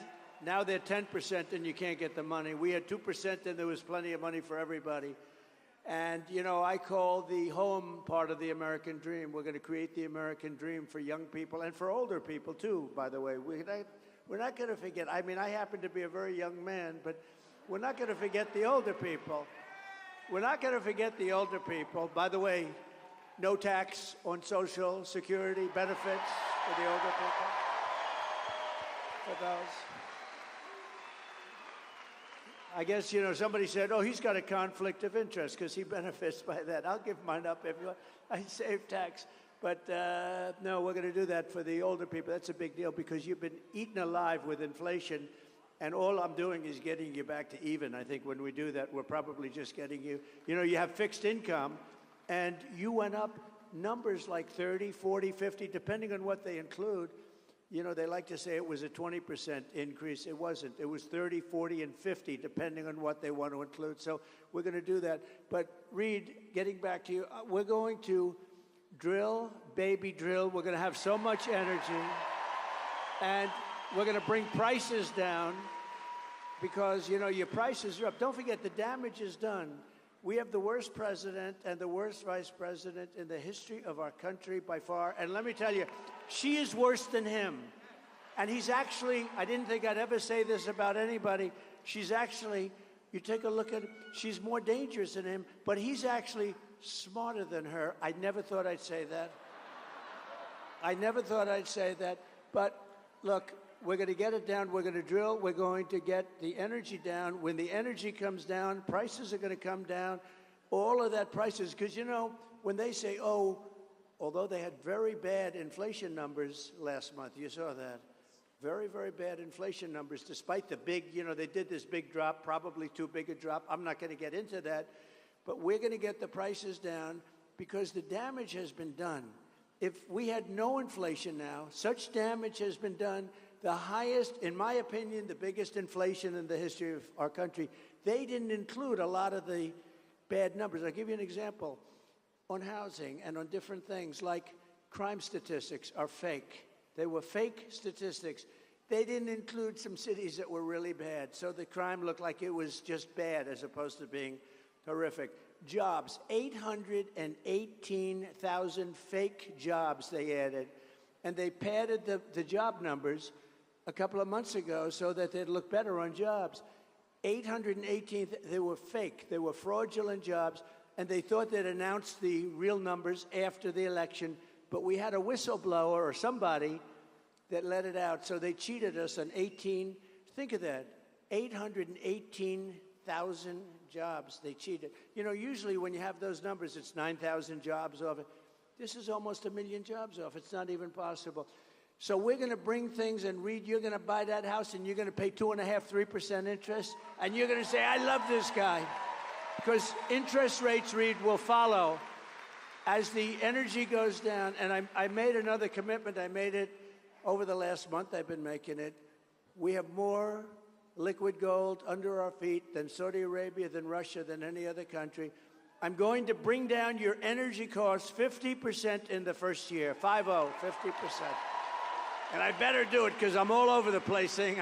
now they're 10%, and you can't get the money. We had 2%, and there was plenty of money for everybody. And, I call the home part of the American dream. We're going to create the American dream for young people and for older people, too, by the way. We're not going to forget. I mean, I happen to be a very young man, but we're not going to forget the older people. We're not going to forget the older people. By the way, no tax on Social Security benefits for the older people. For those. I guess, somebody said, oh, he's got a conflict of interest because he benefits by that. I'll give mine up if you want. I save tax. But no, we're going to do that for the older people. That's a big deal because you've been eaten alive with inflation. And all I'm doing is getting you back to even. I think when we do that, we're probably just getting you. You have fixed income, and you went up numbers like 30, 40, 50, depending on what they include. They like to say it was a 20% increase. It wasn't. It was 30, 40, and 50, depending on what they want to include. So we're going to do that. But, Reed, getting back to you, we're going to drill, baby drill. We're going to have so much energy. And we're going to bring prices down because, your prices are up. Don't forget, the damage is done. We have the worst president and the worst vice president in the history of our country by far. And let me tell you, she is worse than him. And he's actually, I didn't think I'd ever say this about anybody. She's actually, you take a look at, she's more dangerous than him, but he's actually smarter than her. I never thought I'd say that. I never thought I'd say that. But look, we're going to get it down. We're going to drill. We're going to get the energy down. When the energy comes down, prices are going to come down. All of that prices, because, when they say, oh, although they had very bad inflation numbers last month, you saw that. Very, very bad inflation numbers, despite the big, they did this big drop, probably too big a drop. I'm not going to get into that. But we're going to get the prices down because the damage has been done. If we had no inflation now, such damage has been done. The highest, in my opinion, the biggest inflation in the history of our country. They didn't include a lot of the bad numbers. I'll give you an example. On housing and on different things, like crime statistics are fake. They were fake statistics. They didn't include some cities that were really bad. So the crime looked like it was just bad as opposed to being horrific. Jobs, 818,000 fake jobs they added. And they padded the job numbers a couple of months ago so that they'd look better on jobs. 818, they were fake. They were fraudulent jobs. and they thought they'd announce the real numbers after the election, but we had a whistleblower or somebody that let it out, so they cheated us on 18, think of that, 818,000 jobs they cheated. You know, usually when you have those numbers, it's 9,000 jobs off it. This is almost 1 million jobs off. It's not even possible. So we're going to bring things, and Reed, you're going to buy that house, and you're going to pay 2.5%, 3% interest, and you're going to say, I love this guy. Because interest rates, Reed, will follow as the energy goes down. And I made another commitment. I made it over the last month. I've been making it. We have more liquid gold under our feet than Saudi Arabia, than Russia, than any other country. I'm going to bring down your energy costs 50% in the first year. 50, 50%. And I better do it because I'm all over the place saying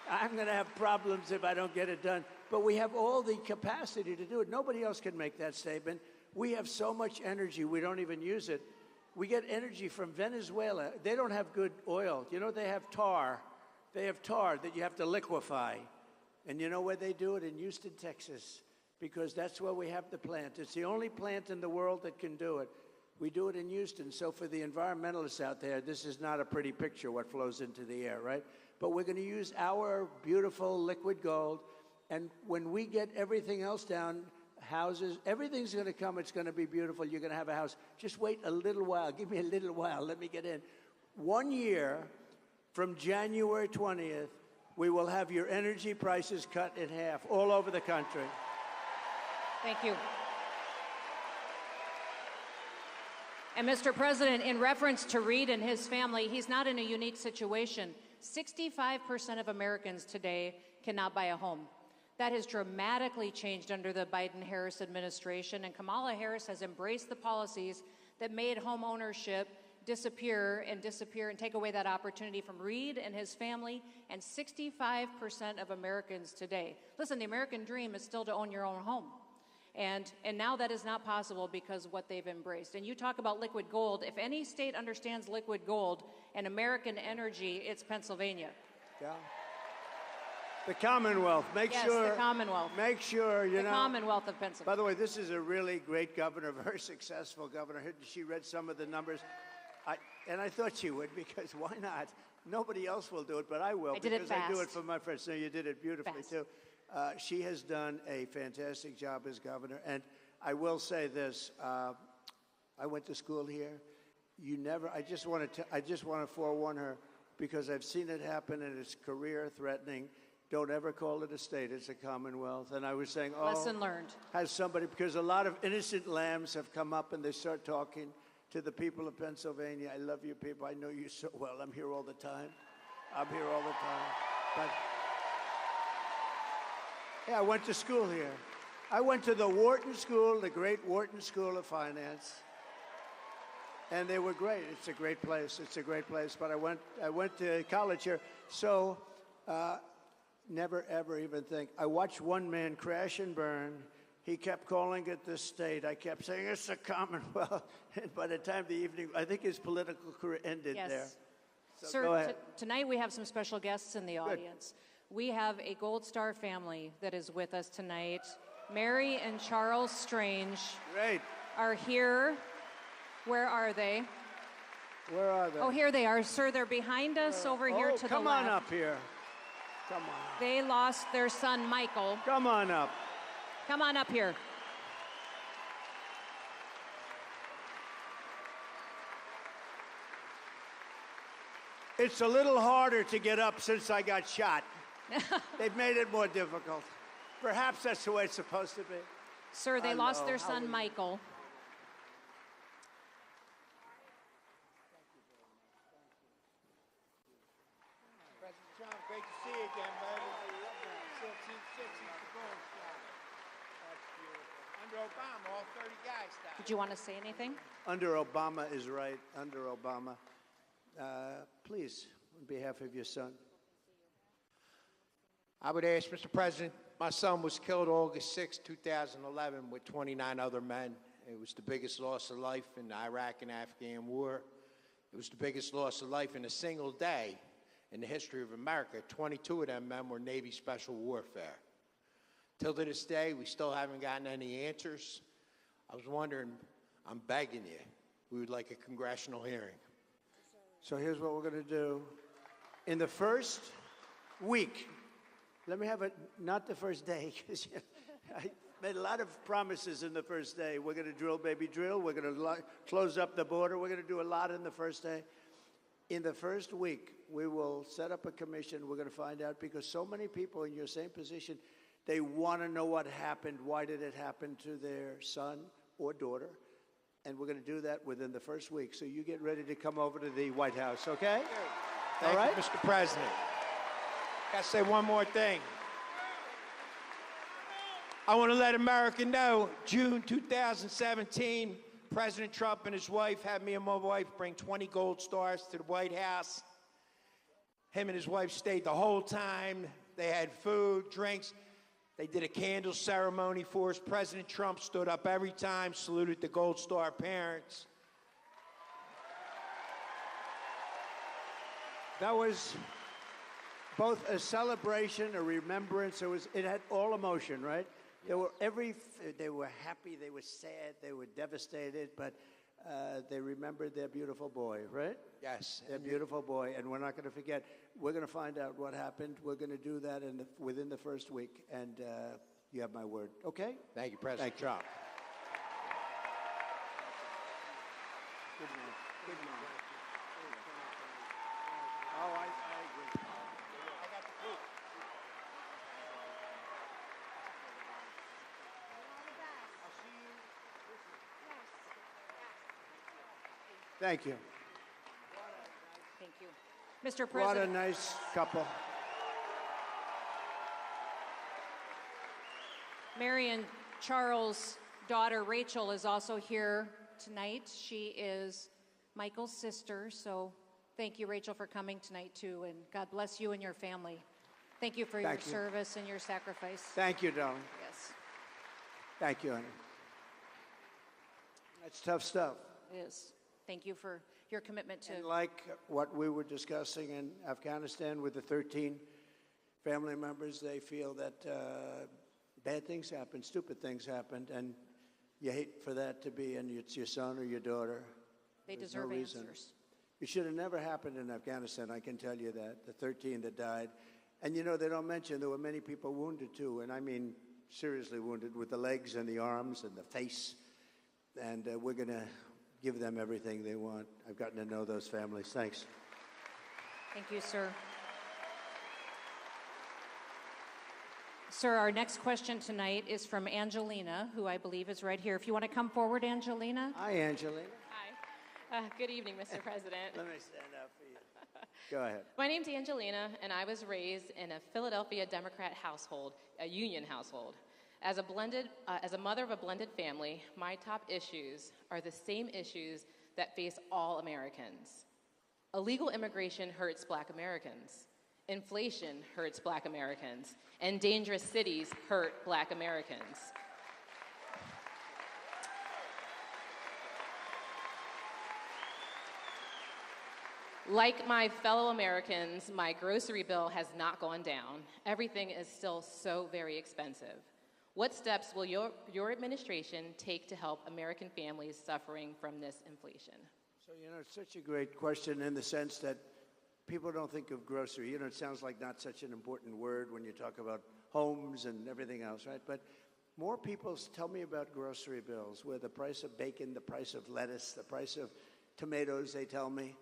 I'm going to have problems if I don't get it done. But we have all the capacity to do it. Nobody else can make that statement. We have so much energy, we don't even use it. We get energy from Venezuela. They don't have good oil. You know, they have tar. They have tar that you have to liquefy. And you know where they do it? In Houston, Texas, because that's where we have the plant. It's the only plant in the world that can do it. We do it in Houston. So for the environmentalists out there, this is not a pretty picture, what flows into the air, right? But we're going to use our beautiful liquid gold. And when we get everything else down, houses, everything's going to come. It's going to be beautiful. You're going to have a house. Just wait a little while. Give me a little while. Let me get in. 1 year from January 20th, we will have your energy prices cut in half all over the country. Thank you. And Mr. President, in reference to Reed and his family, he's not in a unique situation. 65% of Americans today cannot buy a home. That has dramatically changed under the Biden-Harris administration, and Kamala Harris has embraced the policies that made home ownership disappear and take away that opportunity from Reed and his family, and 65% of Americans today. Listen, the American dream is still to own your own home. And now that is not possible because of what they've embraced. And you talk about liquid gold. If any state understands liquid gold and American energy, it's Pennsylvania. Yeah. The Commonwealth. Make sure. Yes, the Commonwealth. Make sure, you know. The Commonwealth of Pennsylvania. By the way, this is a really great governor, very successful governor. She read some of the numbers. And I thought she would, because why not? Nobody else will do it, but I will. I did it fast. I do it for my friends. No, you did it beautifully, too. She has done a fantastic job as governor. And I will say this. I went to school here. I just want to forewarn her, because I've seen it happen and it's career-threatening. Don't ever call it a state. It's a Commonwealth. And I was saying, lesson learned. Has somebody, because a lot of innocent lambs have come up and they start talking to the people of Pennsylvania. I love you people. I know you so well. I'm here all the time. But yeah, I went to school here. I went to the Wharton School, the great Wharton School of Finance. And they were great. It's a great place. But I went to college here. So never, ever even think. I watched one man crash and burn. He kept calling it the state. I kept saying, it's the Commonwealth. And by the time the evening, I think his political career ended there. So Sir, tonight we have some special guests in the audience. We have a Gold Star family that is with us tonight. Mary and Charles Strange are here. Where are they? Where are they? Oh, here they are. Sir, they're behind us over here to the left. Come on up here. Come on. They lost their son, Michael. Come on up. Come on up here. It's a little harder to get up since I got shot. They've made it more difficult. Perhaps that's the way it's supposed to be. Sir, they lost their son, Michael. President Trump, great to see you again, baby. 1660 the Gold Star. That's beautiful. Under Obama, all 30 guys died. Did you want to say anything? Under Obama is right. Under Obama. Please, on behalf of your son. I would ask, Mr. President, my son was killed August 6, 2011 with 29 other men. It was the biggest loss of life in the Iraq and Afghan war. It was the biggest loss of life in a single day in the history of America. 22 of them men were Navy Special Warfare. Till to this day, we still haven't gotten any answers. I was wondering, I'm begging you, we would like a congressional hearing. So here's what we're going to do. In the first week, let me have it, not the first day, because I made a lot of promises in the first day. We're going to drill, baby, drill. We're going to close up the border. We're going to do a lot in the first day. In the first week, we will set up a commission. We're going to find out, because so many people in your same position, they want to know what happened. Why did it happen to their son or daughter? And we're going to do that within the first week. So you get ready to come over to the White House, okay? Thank All right? you, Mr. President. Got to say one more thing. I want to let America know, June 2017, President Trump and his wife had me and my wife bring 20 gold stars to the White House. Him and his wife stayed the whole time. They had food, drinks. They did a candle ceremony for us. President Trump stood up every time, saluted the Gold Star parents. That was both a celebration, a remembrance. It had all emotion, right? They were happy, they were sad, they were devastated, but they remembered their beautiful boy, right? Yes. Their beautiful boy, and we're not going to forget. We're going to find out what happened. We're going to do that within the first week, and you have my word. Okay? Thank you, President Thank you. Trump. Good man. Good man. Oh, I agree. I got the proof. Thank you. Thank you. Mr. What a President. nice couple. Mary and Charles' daughter, Rachel, is also here tonight. She is Michael's sister, so thank you, Rachel, for coming tonight, too, and God bless you and your family. Thank you for your Thank you. service and your sacrifice. Thank you, darling. Yes, Thank you, honey. That's tough stuff. it is. Thank you for your commitment to... And like what we were discussing in Afghanistan with the 13 family members, they feel that bad things happen, stupid things happened, and you hate for that to be, and it's your son or your daughter. They There's deserve no reason. answers. It should have never happened in Afghanistan, I can tell you that, the 13 that died. And you know, they don't mention there were many people wounded too, and I mean seriously wounded with the legs and the arms and the face. And we're going to give them everything they want. I've gotten to know those families. Thanks. Thank you, sir. Sir, our next question tonight is from Angelina, who I believe is right here. If you want to come forward, Angelina. Hi, Angelina. Hi. Good evening, Mr. President. Let me stand up for you. Go ahead. My name's Angelina, and I was raised in a Philadelphia Democrat household, a union household. As a mother of a blended family, my top issues are the same issues that face all Americans. Illegal immigration hurts Black Americans. Inflation hurts Black Americans. And dangerous cities hurt Black Americans. Like my fellow Americans, my grocery bill has not gone down. Everything is still so very expensive. What steps will your administration take to help American families suffering from this inflation? So, you know, it's such a great question in the sense that people don't think of grocery. You know, it sounds like not such an important word when you talk about homes and everything else, right? But more people tell me about grocery bills, where the price of bacon, the price of lettuce, the price of tomatoes, they tell me.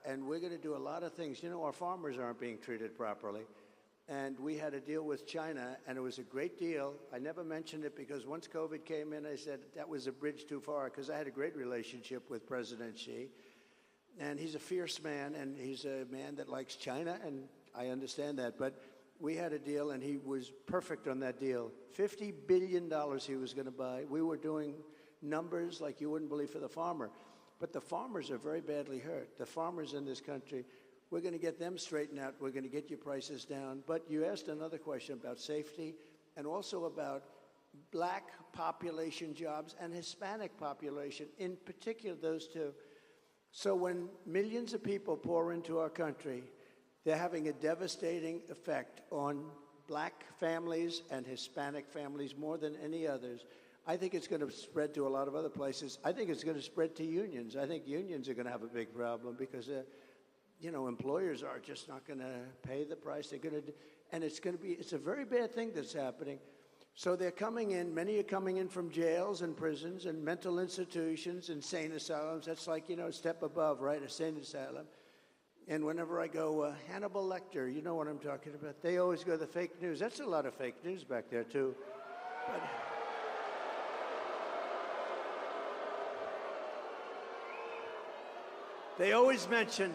And we're going to do a lot of things. You know, our farmers aren't being treated properly. And we had a deal with China, and it was a great deal. I never mentioned it because once COVID came in, I said that was a bridge too far, because I had a great relationship with President Xi. And he's a fierce man, and he's a man that likes China, and I understand that. But we had a deal, and he was perfect on that deal. $50 billion he was going to buy. We were doing numbers like you wouldn't believe for the farmer. But the farmers are very badly hurt. The farmers in this country, we're going to get them straightened out. We're going to get your prices down. But you asked another question about safety and also about Black population jobs and Hispanic population, in particular those two. So when millions of people pour into our country, they're having a devastating effect on Black families and Hispanic families more than any others. I think it's going to spread to a lot of other places. I think it's going to spread to unions. I think unions are going to have a big problem because, employers are just not going to pay the price. They're going to, and it's a very bad thing that's happening. So they're coming in, many are coming in from jails and prisons and mental institutions, insane asylums. That's like, a step above, right? Insane asylum. And whenever I go, Hannibal Lecter, you know what I'm talking about. They always go the fake news. That's a lot of fake news back there, too. But they always mention,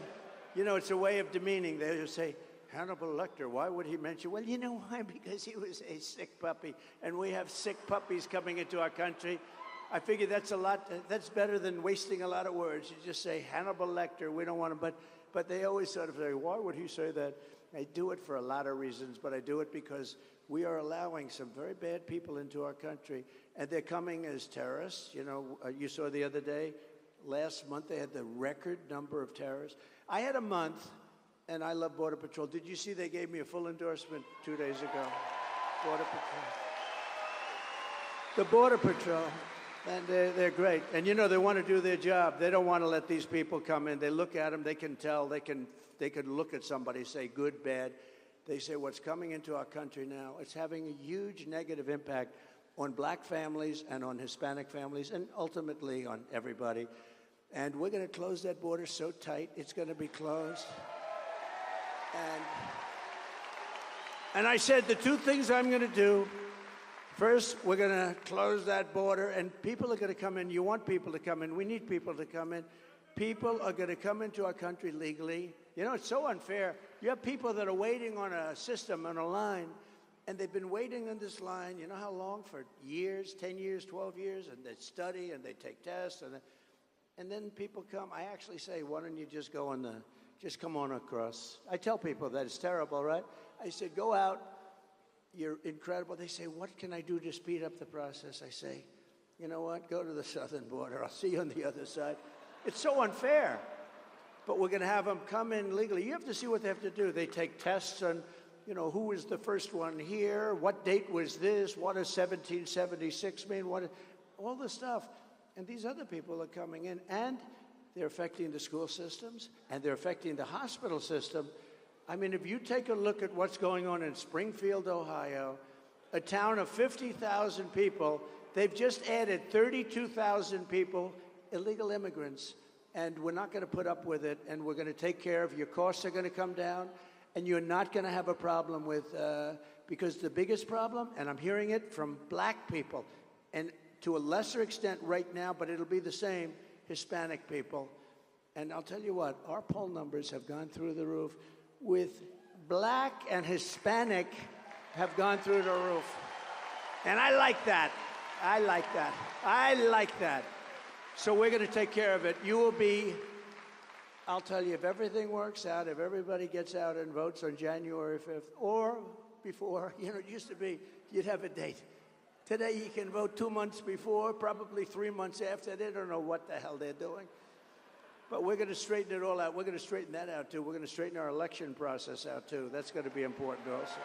it's a way of demeaning. They just say, Hannibal Lecter, why would he mention? Well, you know why? Because he was a sick puppy, and we have sick puppies coming into our country. I figure that's better than wasting a lot of words. You just say Hannibal Lecter, we don't want him, but they always sort of say, why would he say that? I do it for a lot of reasons, but I do it because we are allowing some very bad people into our country, and they're coming as terrorists. You saw the other day, last month they had the record number of terrorists. I had a month, and I love Border Patrol. Did you see they gave me a full endorsement 2 days ago? Border Patrol. The Border Patrol, and they're great. And they want to do their job. They don't want to let these people come in. They look at them, they can tell, they can look at somebody, say good, bad. They say what's coming into our country now, it's having a huge negative impact on black families and on Hispanic families and ultimately on everybody. And we're going to close that border so tight, it's going to be closed. And I said the two things I'm going to do. First, we're going to close that border, and people are going to come in. You want people to come in. We need people to come in. People are going to come into our country legally. It's so unfair. You have people that are waiting on a system, on a line, and they've been waiting on this line, you know how long? For years, 10 years, 12 years, and they study and they take tests, and then people come. I actually say, why don't you just come on across. I tell people that it's terrible, right? I said, go out. You're incredible. They say, what can I do to speed up the process? I say, you know what? Go to the southern border. I'll see you on the other side. It's so unfair. But we're going to have them come in legally. You have to see what they have to do. They take tests on, who was the first one here? What date was this? What does 1776 mean? All this stuff. And these other people are coming in, and they're affecting the school systems, and they're affecting the hospital system. I mean, if you take a look at what's going on in Springfield, Ohio, a town of 50,000 people, they've just added 32,000 people, illegal immigrants, and we're not going to put up with it, and we're going to take care of your costs are going to come down, and you're not going to have a problem with, because the biggest problem, and I'm hearing it from black people, and to a lesser extent right now, but it'll be the same, Hispanic people. And I'll tell you what, our poll numbers have gone through the roof. With black and Hispanic have gone through the roof. And I like that. I like that. I like that. So we're going to take care of it. You will be, I'll tell you, if everything works out, if everybody gets out and votes on January 5th, or before, it used to be, you'd have a date. Today you can vote 2 months before, probably 3 months after. They don't know what the hell they're doing. But we're going to straighten it all out. We're going to straighten that out, too. We're going to straighten our election process out, too. That's going to be important also.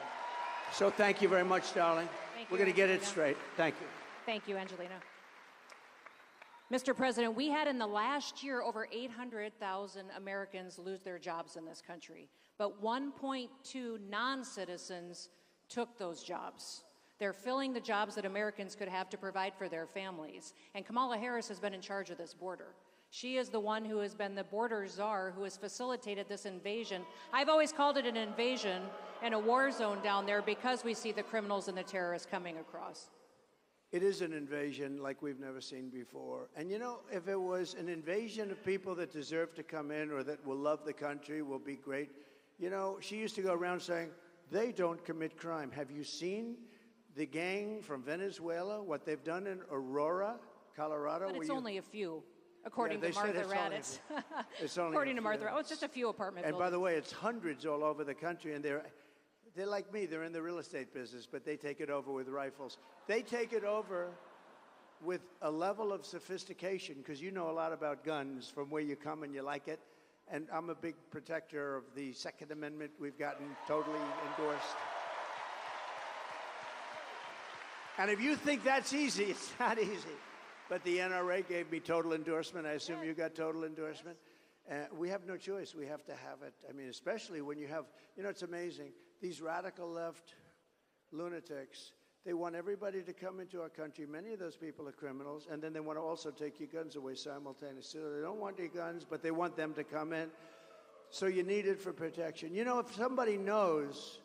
So thank you very much, darling. We're going to get it straight. Thank you. Thank you, Angelina. Mr. President, we had in the last year over 800,000 Americans lose their jobs in this country. But 1.2 non-citizens took those jobs. They're filling the jobs that Americans could have to provide for their families. And Kamala Harris has been in charge of this border. She is the one who has been the border czar who has facilitated this invasion. I've always called it an invasion and a war zone down there because we see the criminals and the terrorists coming across. It is an invasion like we've never seen before. And if it was an invasion of people that deserve to come in or that will love the country, will be great. She used to go around saying, they don't commit crime. Have you seen the gang from Venezuela, what they've done in Aurora, Colorado? But it's only a few, according to Martha Raddatz. According to Martha, it's just a few apartment buildings. And by the way, it's hundreds all over the country, and they're like me. They're in the real estate business, but they take it over with rifles. They take it over with a level of sophistication, because you know a lot about guns from where you come and you like it. And I'm a big protector of the Second Amendment. We've gotten totally endorsed. And if you think that's easy, it's not easy. But the NRA gave me total endorsement. I assume you got total endorsement. We have no choice. We have to have it. I mean, especially when you have, you know, it's amazing. These radical left lunatics, they want everybody to come into our country. Many of those people are criminals. And then they want to also take your guns away simultaneously. So they don't want your guns, but they want them to come in. So you need it for protection. You know, if somebody knows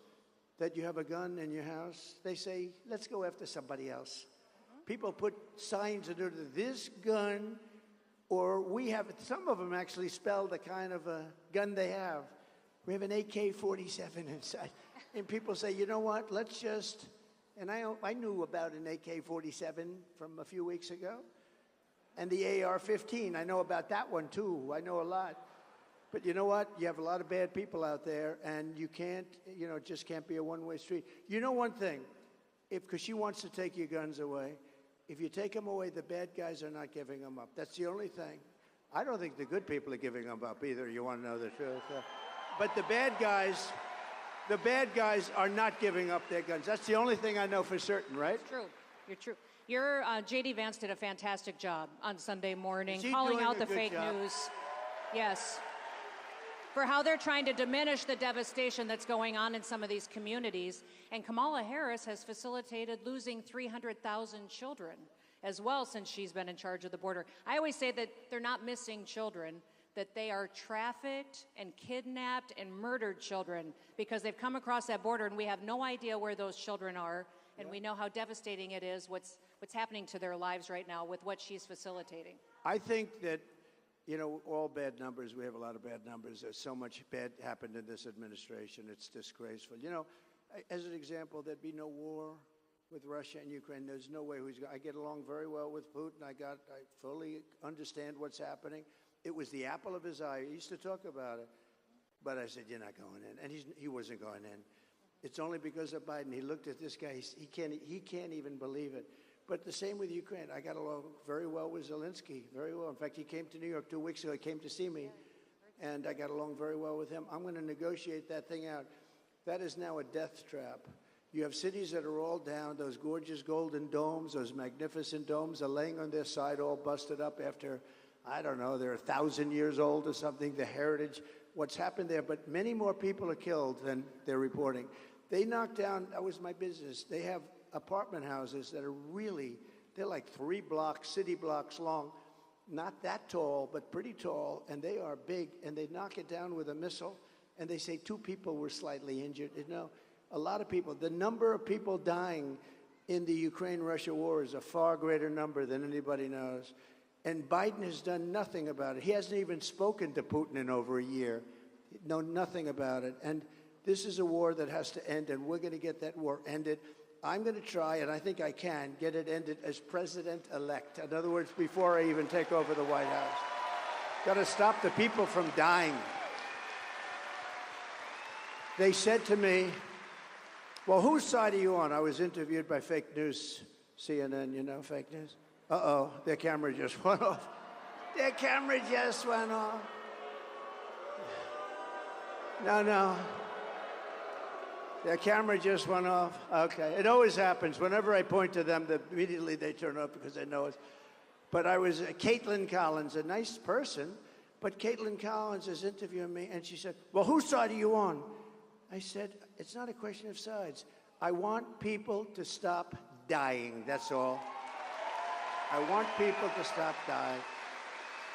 that you have a gun in your house, they say, let's go after somebody else. People put signs under this gun, or we have, some of them actually spell the kind of a gun they have. We have an AK-47 inside. And people say, you know what, let's just, and I knew about an AK-47 from a few weeks ago. And the AR-15, I know about that one too. I know a lot. But you know what? You have a lot of bad people out there, and you can't, you know, it just can't be a one-way street. You know one thing, because she wants to take your guns away, if you take them away, the bad guys are not giving them up. That's the only thing. I don't think the good people are giving them up either, you want to know the truth. But the bad guys are not giving up their guns. That's the only thing I know for certain, right? It's true. You're true. Your J.D. Vance did a fantastic job on Sunday morning, Is he calling doing out a the good fake job? news. Yes. For how they're trying to diminish the devastation that's going on in some of these communities. And Kamala Harris has facilitated losing 300,000 children as well since she's been in charge of the border. I always say that they're not missing children, that they are trafficked and kidnapped and murdered children because they've come across that border and we have no idea where those children are. And we know how devastating it is, what's happening to their lives right now with what she's facilitating. I think that, you know, all bad numbers, we have a lot of bad numbers. There's so much bad happened in this administration. It's disgraceful. You know, as an example, there'd be no war with Russia and Ukraine. There's no way I get along very well with Putin. I fully understand what's happening. It was the apple of his eye. He used to talk about it. But I said, you're not going in. And he wasn't going in. It's only because of Biden. He looked at this guy. He can't even believe it. But the same with Ukraine. I got along very well with Zelensky, very well. In fact, he came to New York 2 weeks ago. He came to see me, and I got along very well with him. I'm going to negotiate that thing out. That is now a death trap. You have cities that are all down. Those gorgeous golden domes, those magnificent domes are laying on their side, all busted up after, I don't know, they're 1,000 years old or something, the heritage, what's happened there. But many more people are killed than they're reporting. They knocked down, that was my business. They have apartment houses that are really, they're like 3 blocks, city blocks long, not that tall, but pretty tall, and they are big, and they knock it down with a missile, and they say 2 people were slightly injured. You know, a lot of people, the number of people dying in the Ukraine-Russia war is a far greater number than anybody knows, and Biden has done nothing about it. He hasn't even spoken to Putin in over a year. Know nothing about it, and this is a war that has to end, and we're going to get that war ended. I'm going to try, and I think I can, get it ended as president-elect. In other words, before I even take over the White House. Got to stop the people from dying. They said to me, well, whose side are you on? I was interviewed by fake news, CNN, you know, fake news. Uh-oh, their camera just went off. Their camera just went off. No. Their camera just went off. Okay. It always happens. Whenever I point to them, immediately they turn off because they know it. But I was Caitlin Collins, a nice person, but Caitlin Collins is interviewing me, and she said, well, whose side are you on? I said, it's not a question of sides. I want people to stop dying, that's all. I want people to stop dying.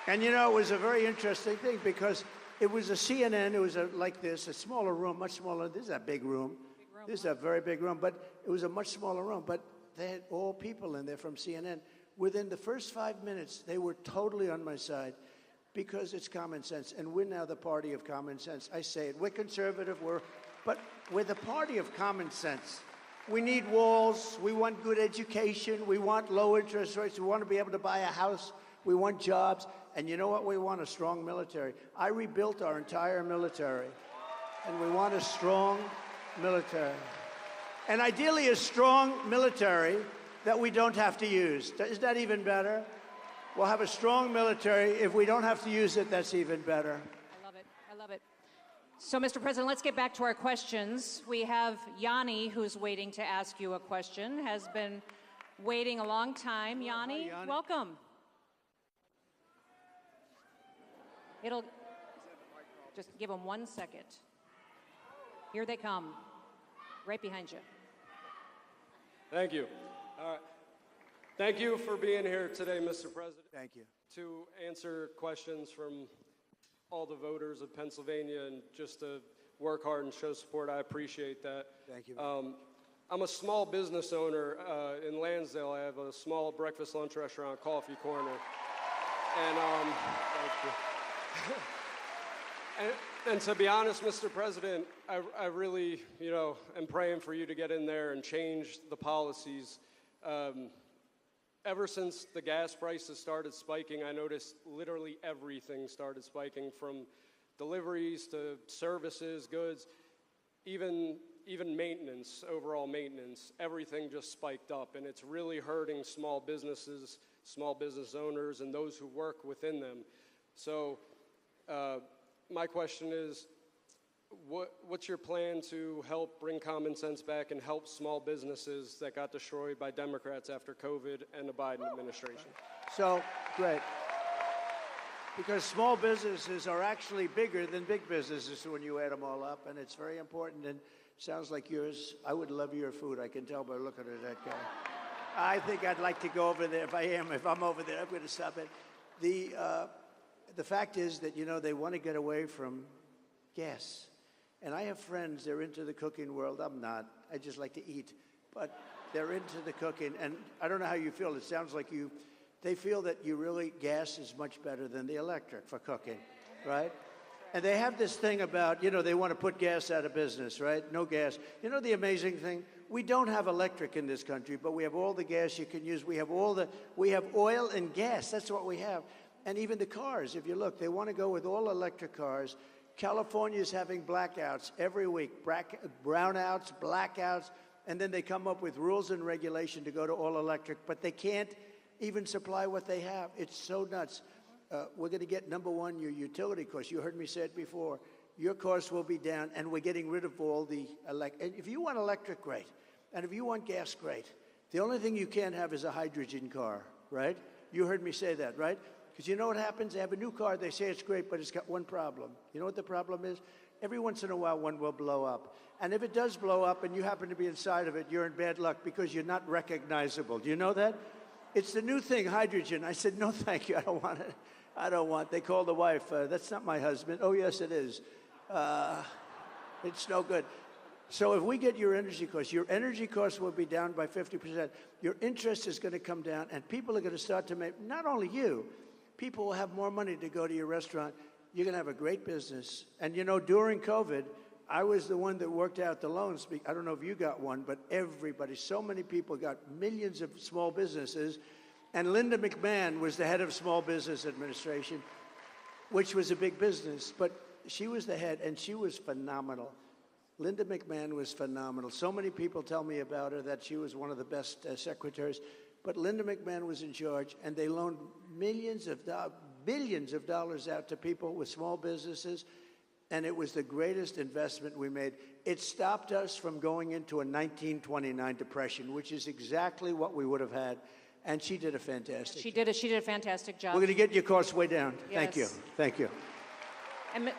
And, you know, it was a very interesting thing because it was a CNN, it was like this, a smaller room, much smaller. This is a big room. This is a very big room, but it was a much smaller room. But they had all people in there from CNN. Within the first 5 minutes, they were totally on my side because it's common sense. And we're now the party of common sense. I say it. We're conservative, but we're the party of common sense. We need walls. We want good education. We want low interest rates. We want to be able to buy a house. We want jobs. And you know what? We want a strong military. I rebuilt our entire military. And we want a strong military. And ideally a strong military that we don't have to use. Is that even better? We'll have a strong military. If we don't have to use it, that's even better. I love it. I love it. So, Mr. President, let's get back to our questions. We have Yanni, who's waiting to ask you a question, has been waiting a long time. Yanni, Yanni. welcome. It'll just give them 1 second. Here they come, right behind you. Thank you. All right. Thank you for being here today, Mr. President. Thank you. To answer questions from all the voters of Pennsylvania and just to work hard and show support. I appreciate that. Thank you. I'm a small business owner in Lansdale. I have a small breakfast lunch restaurant, Coffee Corner. And, and to be honest, Mr. President, I really, am praying for you to get in there and change the policies. Ever since the gas prices started spiking, I noticed literally everything started spiking, from deliveries to services, goods, even maintenance, overall maintenance. Everything just spiked up, and it's really hurting small businesses, small business owners, and those who work within them. So my question is, what's your plan to help bring common sense back and help small businesses that got destroyed by Democrats after COVID and the Biden administration? So, great. Because small businesses are actually bigger than big businesses when you add them all up, and it's very important. And sounds like yours. I would love your food. I can tell by looking at that guy. I think I'd like to go over there. If I'm over there, I'm going to stop it. The fact is that, they want to get away from gas. And I have friends, they're into the cooking world. I'm not. I just like to eat. But they're into the cooking. And I don't know how you feel. It sounds like they feel that gas is much better than the electric for cooking, right? And they have this thing about, they want to put gas out of business, right? No gas. The amazing thing? We don't have electric in this country, but we have all the gas you can use. We have oil and gas. That's what we have. And even the cars, if you look, they want to go with all electric cars. California is having blackouts every week, brownouts, blackouts, and then they come up with rules and regulation to go to all electric, but they can't even supply what they have. It's so nuts. We're going to get, number one, your utility costs. You heard me say it before. Your costs will be down, and we're getting rid of all the and if you want electric, great. And if you want gas, great. The only thing you can't have is a hydrogen car, right? You heard me say that, right? Because you know what happens? They have a new car, they say it's great, but it's got one problem. You know what the problem is? Every once in a while, one will blow up. And if it does blow up and you happen to be inside of it, you're in bad luck because you're not recognizable. Do you know that? It's the new thing, hydrogen. I said, no, thank you, I don't want it. I don't want. They called the wife, that's not my husband. Oh, yes, it is. It's no good. So if we get your energy costs will be down by 50%. Your interest is going to come down, and people are going to start to make, not only you, people will have more money to go to your restaurant. You're going to have a great business. And, during COVID, I was the one that worked out the loans. I don't know if you got one, but everybody, so many people got millions of small businesses. And Linda McMahon was the head of Small Business Administration, which was a big business. But she was the head, and she was phenomenal. Linda McMahon was phenomenal. So many people tell me about her that she was one of the best secretaries. But Linda McMahon was in charge, and they loaned billions of dollars out to people with small businesses, and it was the greatest investment we made. It stopped us from going into a 1929 depression, which is exactly what we would have had, and she did a fantastic job. She did a fantastic job. We're going to get your costs way down. Yes. Thank you. Thank you. And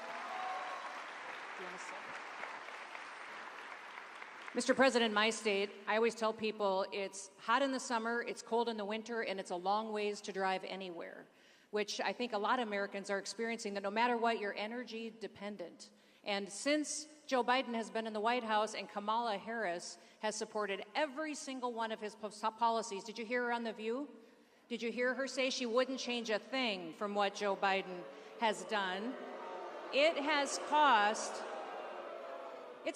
Mr. President, my state, I always tell people it's hot in the summer, it's cold in the winter, and it's a long ways to drive anywhere, which I think a lot of Americans are experiencing, that no matter what, you're energy dependent. And since Joe Biden has been in the White House and Kamala Harris has supported every single one of his policies, did you hear her on The View? Did you hear her say she wouldn't change a thing from what Joe Biden has done? It's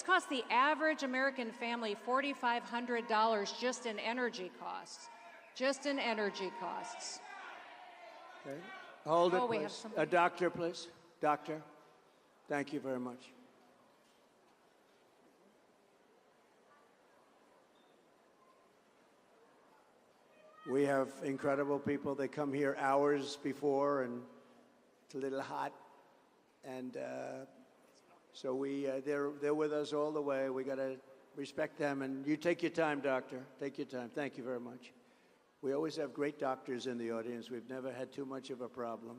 cost the average American family $4,500 just in energy costs. Just in energy costs. Okay. Hold it, we have please. somebody. A doctor, please. Doctor, thank you very much. We have incredible people. They come here hours before, and it's a little hot. And so they're with us all the way. We got to respect them. And you take your time, doctor. Take your time. Thank you very much. We always have great doctors in the audience. We've never had too much of a problem.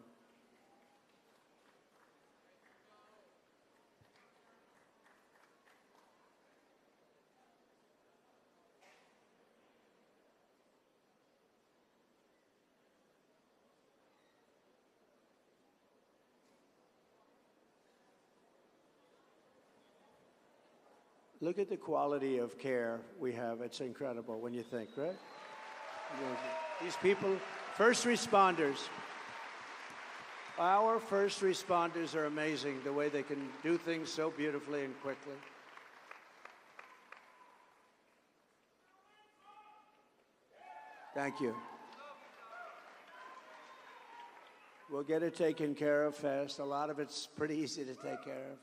Look at the quality of care we have. It's incredible when you think, right? These people, first responders. Our first responders are amazing, the way they can do things so beautifully and quickly. Thank you. We'll get it taken care of fast. A lot of it's pretty easy to take care of.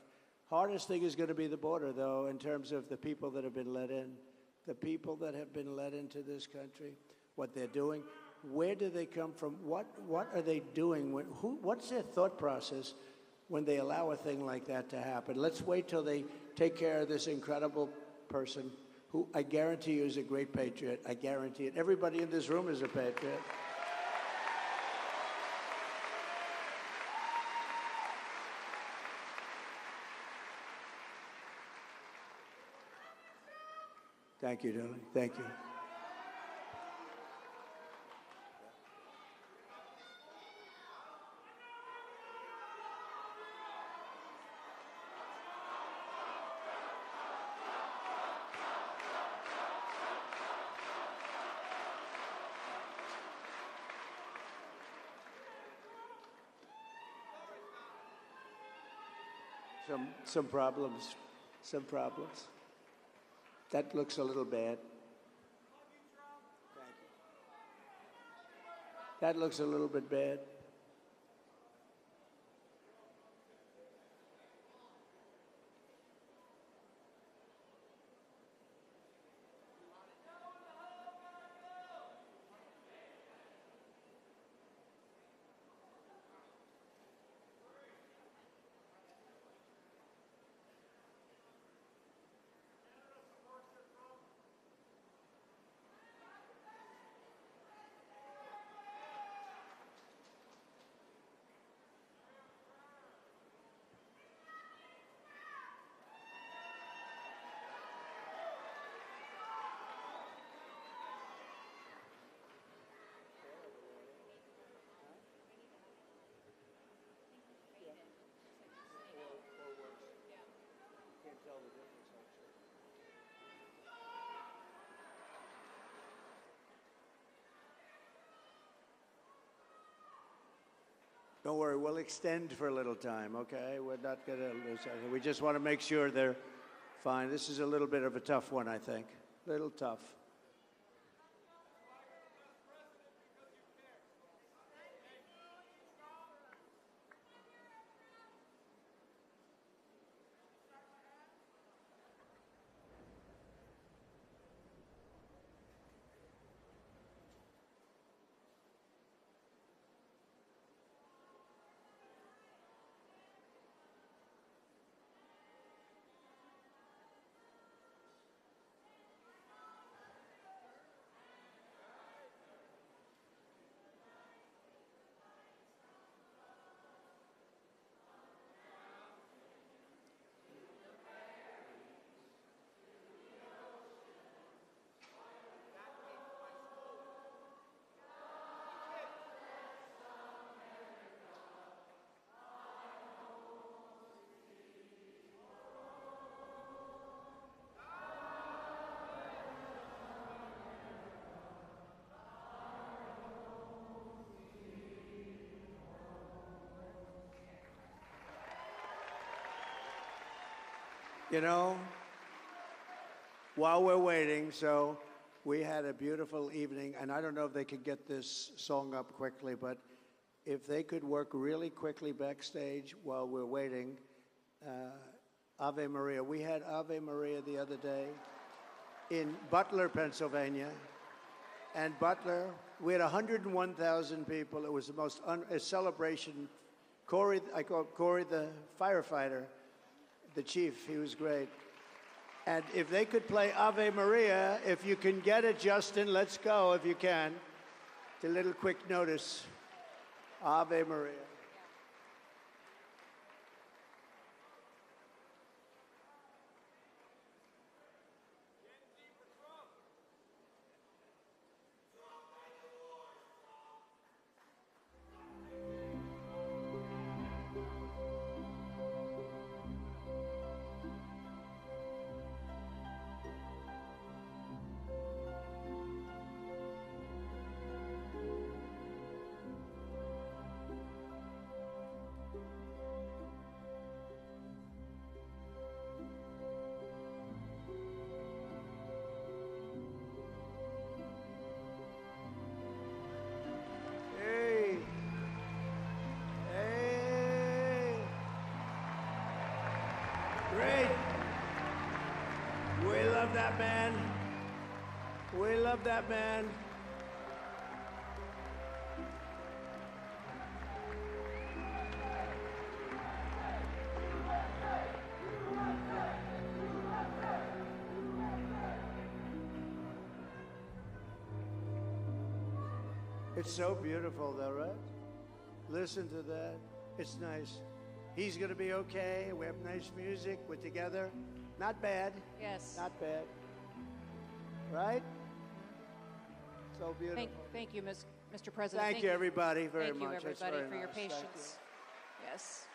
Hardest thing is going to be the border, though, in terms of the people that have been let in. The people that have been let into this country, what they're doing, where do they come from, what are they doing, what's their thought process when they allow a thing like that to happen? Let's wait till they take care of this incredible person who I guarantee you is a great patriot. I guarantee it. Everybody in this room is a patriot. Thank you, darling. Thank you. Some problems. Some problems. That looks a little bad. Thank you. That looks a little bit bad. Don't worry, we'll extend for a little time, okay? We're not going to lose anything. We just want to make sure they're fine. This is a little bit of a tough one, I think. A little tough. You know, while we're waiting, so we had a beautiful evening, and I don't know if they could get this song up quickly, but if they could work really quickly backstage while we're waiting, Ave Maria. We had Ave Maria the other day in Butler, Pennsylvania, and Butler, we had 101,000 people. It was the most a celebration. Corey, I call Corey the firefighter, the chief, he was great. And if they could play Ave Maria, if you can get it, Justin, let's go if you can. a little quick notice. Ave Maria. Hey. Hey. Great. We love that man. We love that man. It's so beautiful, though, right? Listen to that. It's nice. He's going to be okay. We have nice music. We're together. Not bad. Yes. Not bad. Right? So beautiful. Thank you, Mr. President. Thank you, everybody, very thank much. Thank you, That's everybody, very for your nice. Thank you. patience. Yes.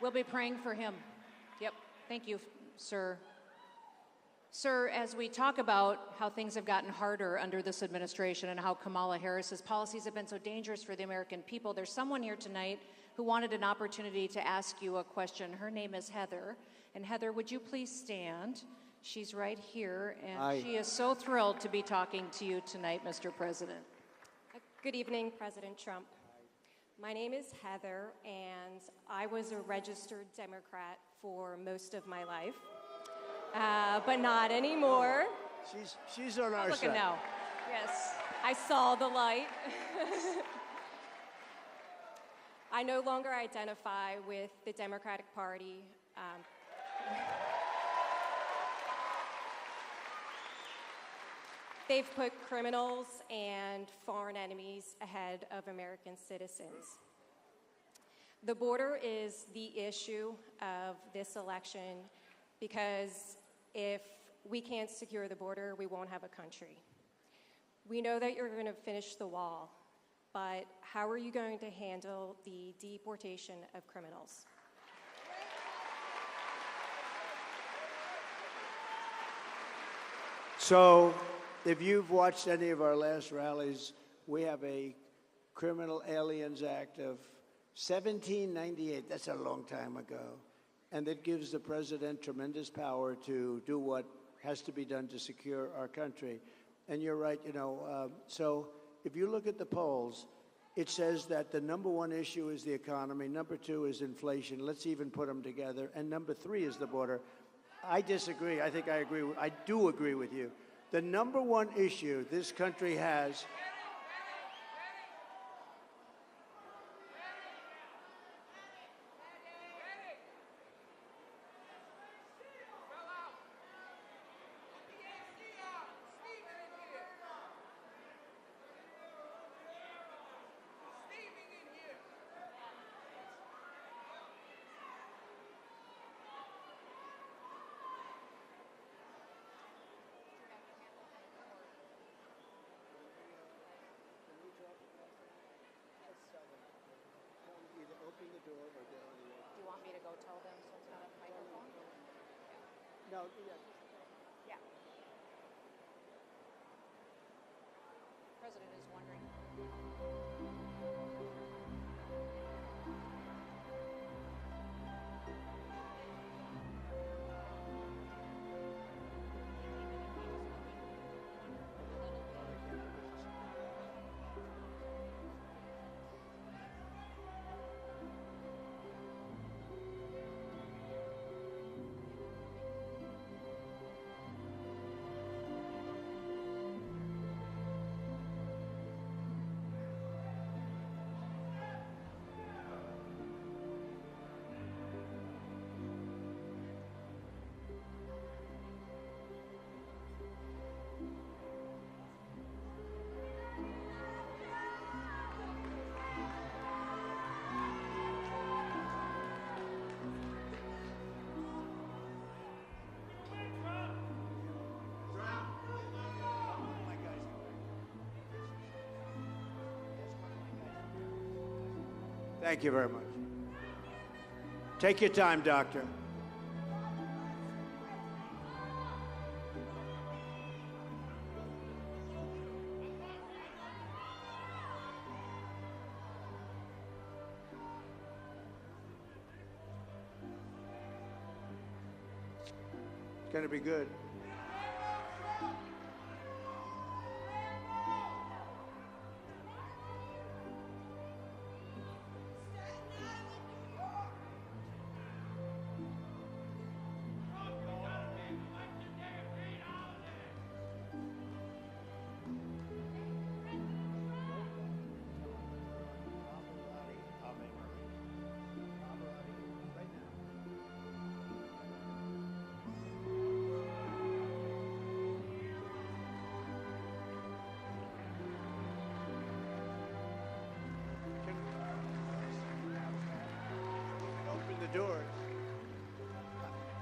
We'll be praying for him. Yep. Thank you, sir. Sir, as we talk about how things have gotten harder under this administration and how Kamala Harris's policies have been so dangerous for the American people, there's someone here tonight who wanted an opportunity to ask you a question. Her name is Heather. And Heather, would you please stand? She's right here, and Hi. she is so thrilled to be talking to you tonight, Mr. President. Good evening, President Trump. My name is Heather, and I was a registered Democrat for most of my life, but not anymore. She's on our Look side. at now. Yes, I saw the light. I no longer identify with the Democratic Party. They've put criminals and foreign enemies ahead of American citizens. The border is the issue of this election because if we can't secure the border, we won't have a country. We know that you're going to finish the wall, but how are you going to handle the deportation of criminals? So, if you've watched any of our last rallies, we have a Criminal Aliens Act of 1798. That's a long time ago. And that gives the president tremendous power to do what has to be done to secure our country. And you're right, so if you look at the polls, it says that the number one issue is the economy, number two is inflation. Let's even put them together. And number three is the border. I disagree. I think I do agree with you. The number one issue this country has. Open the door or get on the air. Do you want me to go tell them so it's not a microphone? No, yeah. Yeah. President is wondering. Thank you very much. Take your time, Doctor. It's going to be good. Doors.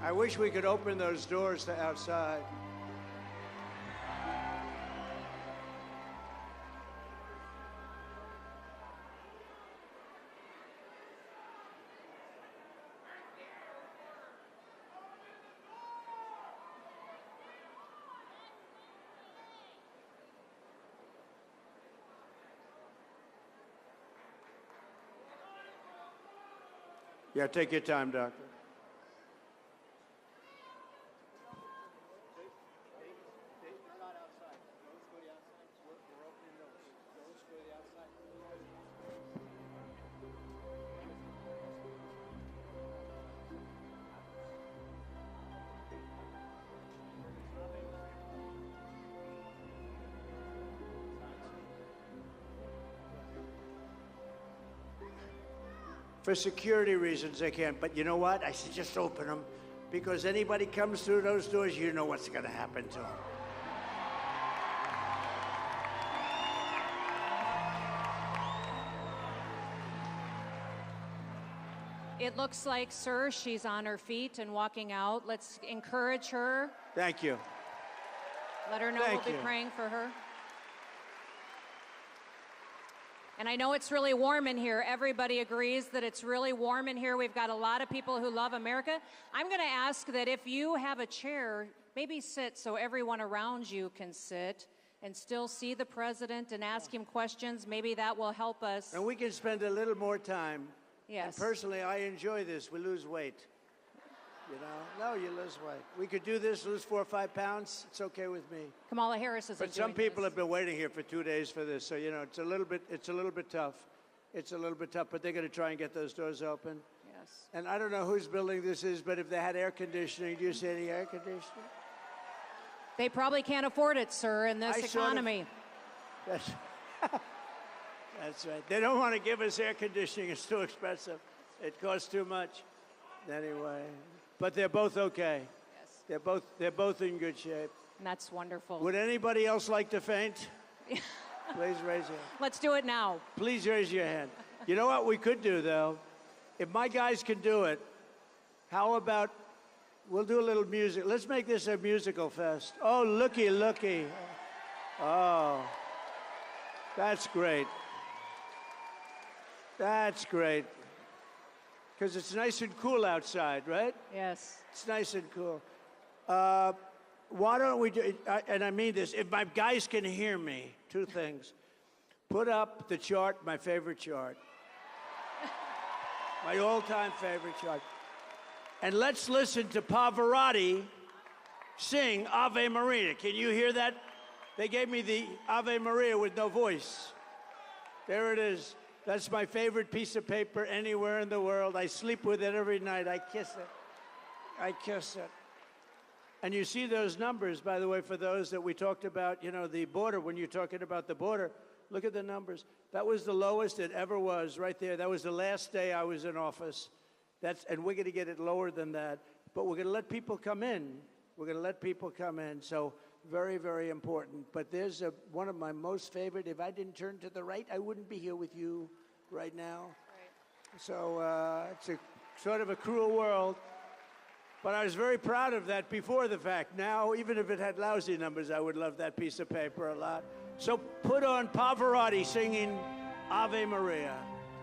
I wish we could open those doors to outside. Yeah, take your time, Doctor. For security reasons, they can't. But you know what? I said just open them, because anybody comes through those doors, you know what's going to happen to them. It looks like, sir, she's on her feet and walking out. Let's encourage her. Thank you. Let her know Thank we'll be you. praying for her. And I know it's really warm in here. Everybody agrees that it's really warm in here. We've got a lot of people who love America. I'm going to ask that if you have a chair, maybe sit so everyone around you can sit and still see the president and ask him questions. Maybe that will help us. And we can spend a little more time. Yes. And personally, I enjoy this. We lose weight. You know? No, you lose weight. We could do this, lose 4 or 5 pounds. It's okay with me. Kamala Harris is. But some people have been waiting here for 2 days for this, so you know it's a little bit tough. It's a little bit tough, but they're going to try and get those doors open. Yes. And I don't know whose building this is, but if they had air conditioning, do you see any air conditioning? They probably can't afford it, sir, in this economy. That's right. They don't want to give us air conditioning. It's too expensive. It costs too much. Anyway, but they're both okay. Yes. They're both in good shape. And that's wonderful. Would anybody else like to faint? Please raise your hand. Let's do it now. Please raise your hand. You know what we could do, though? If my guys can do it, how about we'll do a little music. Let's make this a musical fest. Oh, looky, looky. Oh, that's great. That's great. Because it's nice and cool outside, right? Yes. It's nice and cool. Why don't we do, and I mean this, if my guys can hear me, 2 things. Put up the chart, my favorite chart. My all-time favorite chart. And let's listen to Pavarotti sing Ave Maria. Can you hear that? They gave me the Ave Maria with no voice. There it is. That's my favorite piece of paper anywhere in the world. I sleep with it every night. I kiss it. I kiss it. And you see those numbers, by the way, for those that we talked about, you know, the border, when you're talking about the border, look at the numbers. That was the lowest it ever was right there. That was the last day I was in office. And we're going to get it lower than that. But we're going to let people come in. We're going to let people come in. So very, very important. But there's one of my most favorite. If I didn't turn to the right, I wouldn't be here with you right now. Right. So it's a sort of a cruel world. But I was very proud of that before the fact. Now, even if it had lousy numbers, I would love that piece of paper a lot. So put on Pavarotti singing Ave Maria.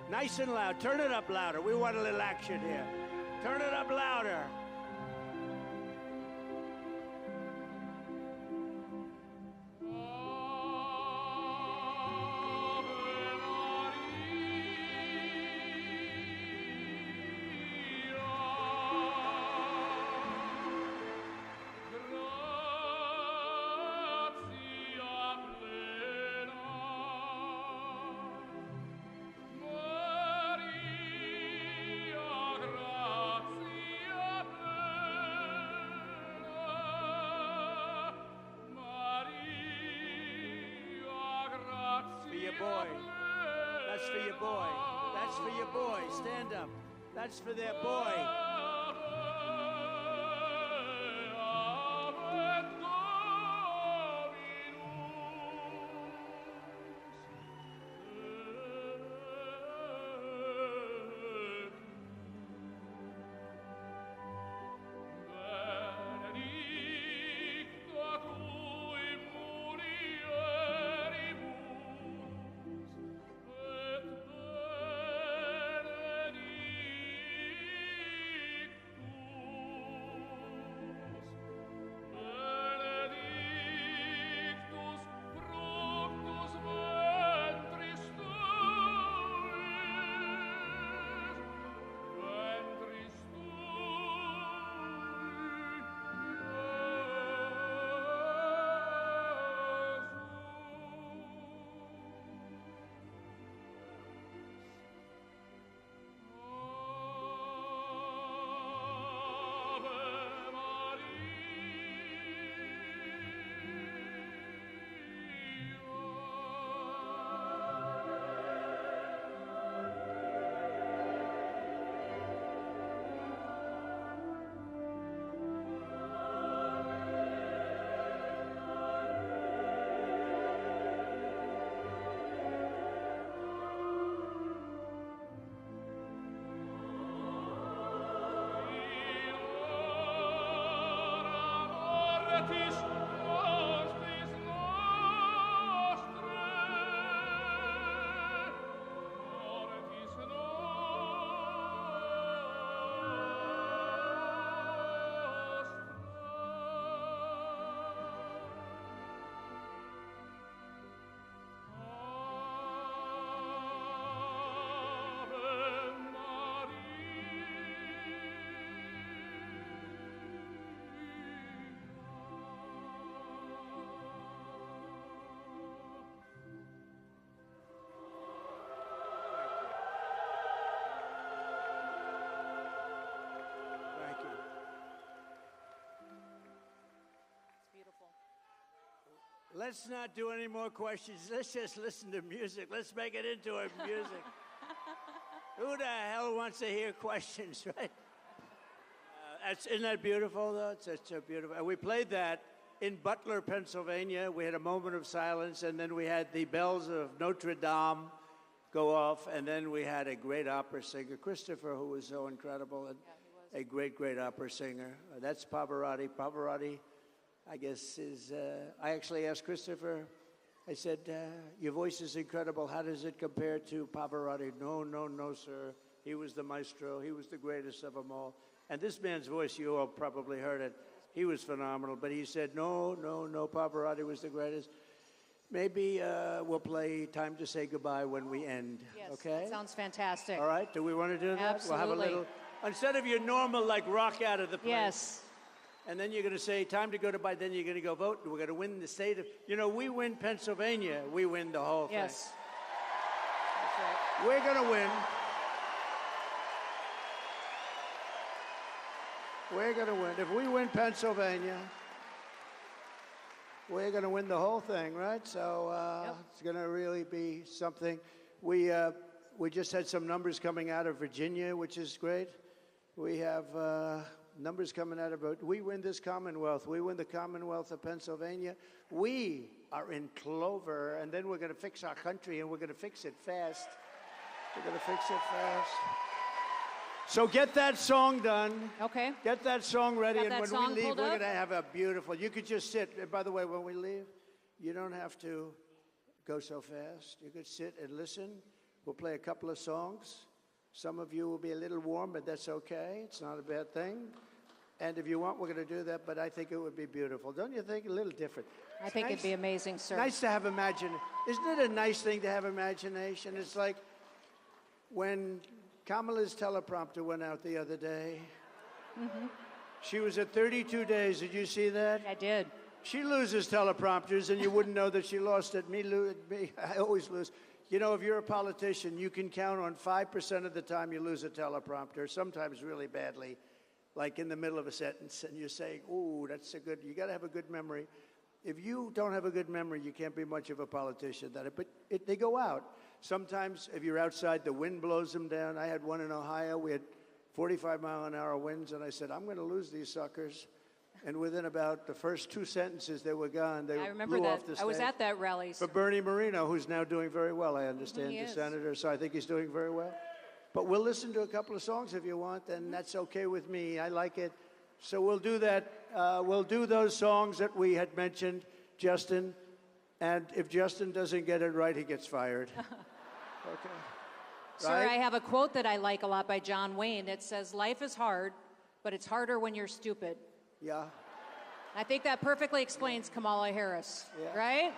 Nice and loud. Turn it up louder. We want a little action here. Turn it up louder. That's for your boy. That's for your boy. Stand up. That's for their boy. Let's not do any more questions. Let's just listen to music. Let's make it into a music. Who the hell wants to hear questions, right? Isn't that beautiful, though? It's such a beautiful. And we played that in Butler, Pennsylvania. We had a moment of silence, and then we had the bells of Notre Dame go off, and then we had a great opera singer, Christopher, who was so incredible, and a great, great opera singer. That's Pavarotti. Pavarotti, I guess, is, I actually asked Christopher, I said, your voice is incredible. How does it compare to Pavarotti? No, no, no, sir. He was the maestro. He was the greatest of them all. And this man's voice, you all probably heard it. He was phenomenal. But he said, no, no, no, Pavarotti was the greatest. Maybe we'll play Time to Say Goodbye when we end, Yes, okay? that sounds fantastic. All right, do we want to do that? Absolutely. We'll have a little, instead of your normal, like, rock out of the place. Yes. And then you're going to say, time to go to goodbye, then you're going to go vote. We're going to win the state of, you know, we win Pennsylvania, we win the whole thing. Yes. That's right. We're going to win. We're going to win. If we win Pennsylvania, we're going to win the whole thing, right? So it's going to really be something. We just had some numbers coming out of Virginia, which is great. We have numbers coming out of, we win this Commonwealth. We win the Commonwealth of Pennsylvania. We are in clover, and then we're going to fix our country, and we're going to fix it fast. We're going to fix it fast. So get that song done. Okay. Get that song ready, and when we leave, we're going up? to have a beautiful, you could just sit. And by the way, when we leave, you don't have to go so fast. You could sit and listen. We'll play a couple of songs. Some of you will be a little warm, but that's okay. It's not a bad thing. And if you want, we're going to do that, but I think it would be beautiful. Don't you think? A little different. I think it'd be amazing, sir. Nice to have imagination. Isn't it a nice thing to have imagination? It's like when Kamala's teleprompter went out the other day. Mm-hmm. She was at 32 days. Did you see that? I did. She loses teleprompters, and you wouldn't know that she lost it. Me, I always lose. You know, if you're a politician, you can count on 5% of the time you lose a teleprompter, sometimes really badly, like in the middle of a sentence, and you're saying, ooh, that's a good, you got to have a good memory. If you don't have a good memory, you can't be much of a politician. But they go out. Sometimes, if you're outside, the wind blows them down. I had one in Ohio. We had 45-mile-an-hour winds, and I said, I'm going to lose these suckers. And within about the first 2 sentences, they were gone. They I remember blew that. off the stage. I was at that rally. For Bernie Moreno, who's now doing very well, I understand, He the is. senator, so I think he's doing very well. But we'll listen to a couple of songs if you want, and that's okay with me. I like it. So we'll do that. We'll do those songs that we had mentioned, Justin. And if Justin doesn't get it right, he gets fired. Okay. Sir, Right? I have a quote that I like a lot by John Wayne. It says, life is hard, but it's harder when you're stupid. Yeah. I think that perfectly explains Kamala Harris, Yeah. right?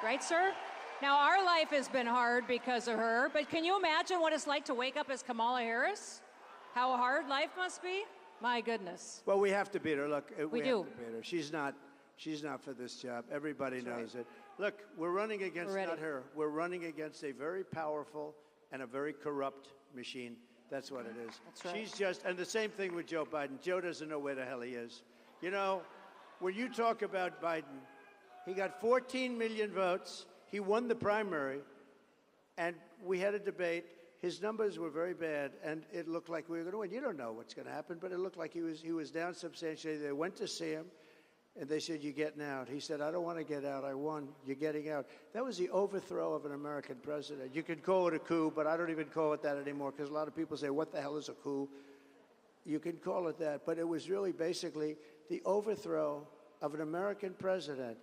Right, sir? Now, our life has been hard because of her, but can you imagine what it's like to wake up as Kamala Harris? How hard life must be? My goodness. Well, we have to beat her. Look, we do. have to beat her. She's not for this job. Everybody knows it. Look, we're running against We're ready. not her. We're running against a very powerful and a very corrupt machine. That's what it is. That's right. She's just, and the same thing with Joe Biden. Joe doesn't know where the hell he is. You know, when you talk about Biden, he got 14 million votes. He won the primary, and we had a debate. His numbers were very bad, and it looked like we were going to win. You don't know what's going to happen, but it looked like he was down substantially. They went to see him, and they said, "You're getting out." He said, "I don't want to get out. I won. You're getting out." That was the overthrow of an American president. You could call it a coup, but I don't even call it that anymore because a lot of people say, "What the hell is a coup?" You can call it that, but it was really basically the overthrow of an American president.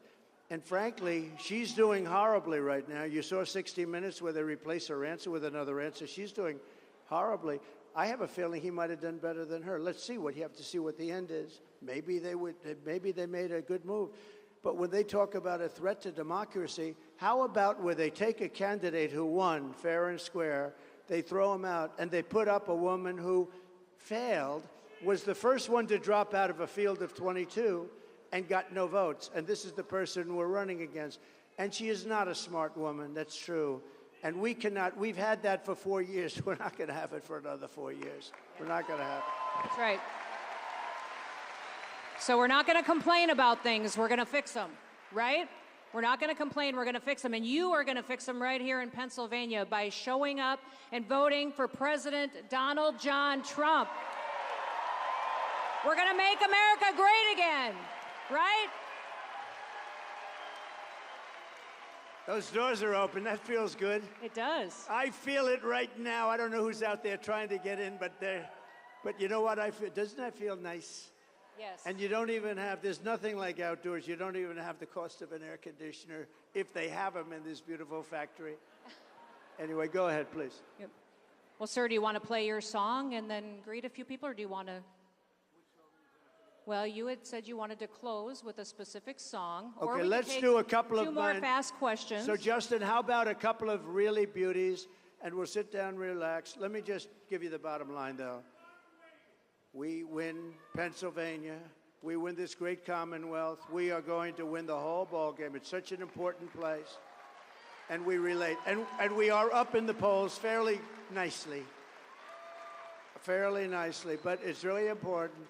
And frankly, she's doing horribly right now. You saw 60 Minutes where they replaced her answer with another answer. She's doing horribly. I have a feeling he might have done better than her. Let's see what you have to see what the end is. Maybe they made a good move. But when they talk about a threat to democracy, how about where they take a candidate who won fair and square, they throw him out, and they put up a woman who failed, was the first one to drop out of a field of 22, and got no votes. And this is the person we're running against. And she is not a smart woman, that's true. And we've had that for 4 years. We're not going to have it for another 4 years. We're not going to have it. That's right. So we're not going to complain about things. We're going to fix them, right? We're not going to complain. We're going to fix them. And you are going to fix them right here in Pennsylvania by showing up and voting for President Donald John Trump. We're going to make America great again, right? Those doors are open. That feels good. It does. I feel it right now. I don't know who's out there trying to get in, but you know what I feel? Doesn't that feel nice? Yes. And you don't even have, there's nothing like outdoors. You don't even have the cost of an air conditioner if they have them in this beautiful factory. Anyway, go ahead, please. Yep. Well, sir, do you want to play your song and then greet a few people, or do you want to? Well, you had said you wanted to close with a specific song. or Okay, we let's could take do a couple of two more mine. fast questions. So, Justin, how about a couple of really beauties, and we'll sit down, relax. Let me just give you the bottom line, though. We win Pennsylvania. We win this great Commonwealth. We are going to win the whole ball game. It's such an important place. And we relate. And we are up in the polls fairly nicely. But it's really important.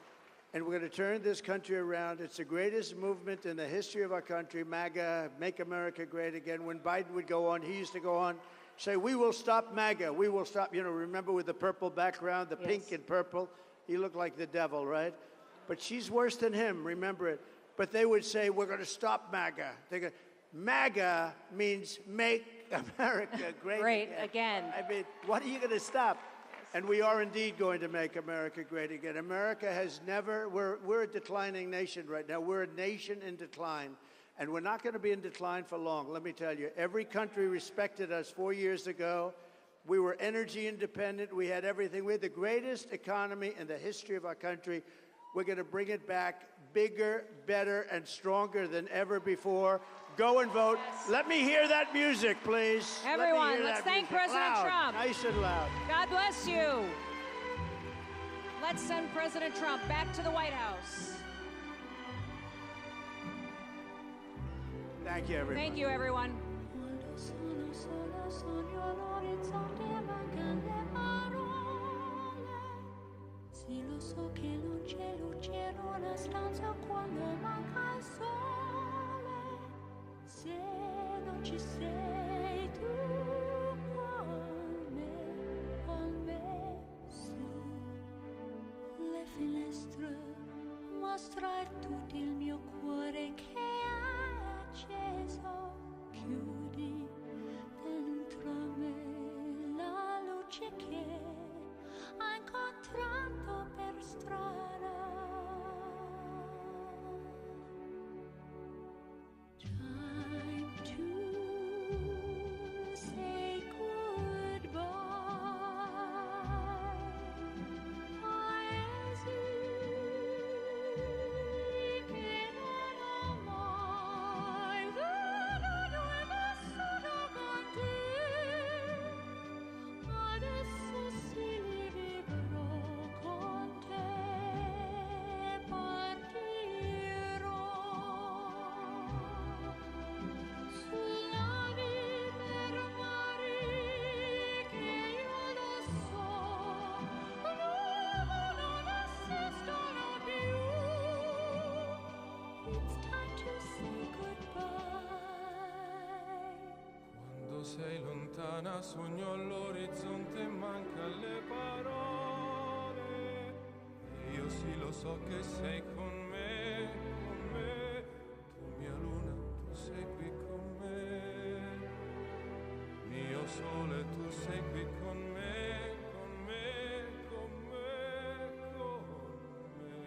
And we're going to turn this country around. It's the greatest movement in the history of our country, MAGA, Make America Great Again. When Biden would go on, he used to go on, say, we will stop MAGA. We will stop, remember with the purple background, the pink and purple? He looked like the devil, right? But she's worse than him, remember it. But they would say, we're going to stop MAGA. MAGA means Make America Great again. I mean, what are you going to stop? And we are indeed going to make America great again. America has never, we're a declining nation right now. We're a nation in decline. And we're not going to be in decline for long, let me tell you. Every country respected us 4 years ago. We were energy independent. We had everything. We had the greatest economy in the history of our country. We're going to bring it back bigger, better, and stronger than ever before. Go and vote. Yes. Let me hear that music, please. Everyone, let's thank President Trump. Nice and loud. God bless you. Let's send President Trump back to the White House. Thank you, everyone. Thank you, everyone. Quando sono sola sogno all'orizzonte mancano le parole. Sì, lo so che non c'è luce in una stanza quando manca il sole. Se non ci sei tu con me, sì. Le finestre mostrar tutto il mio cuore che è acceso, chiudi dentro me la luce che ho incontrato per strada. Time to say goodbye. Paesi che non ho mai vissuto con te. Adesso sì li vivrò con te. Partirò su navi per mari che io lo so non esistono più. It's time to say goodbye. Quando sei lontana sogno all'orizzonte e manca le parole. E io sì lo so che sei con me, tu mia luna, tu sei qui con me. Mio sole, tu sei qui con me, con me, con me, con me.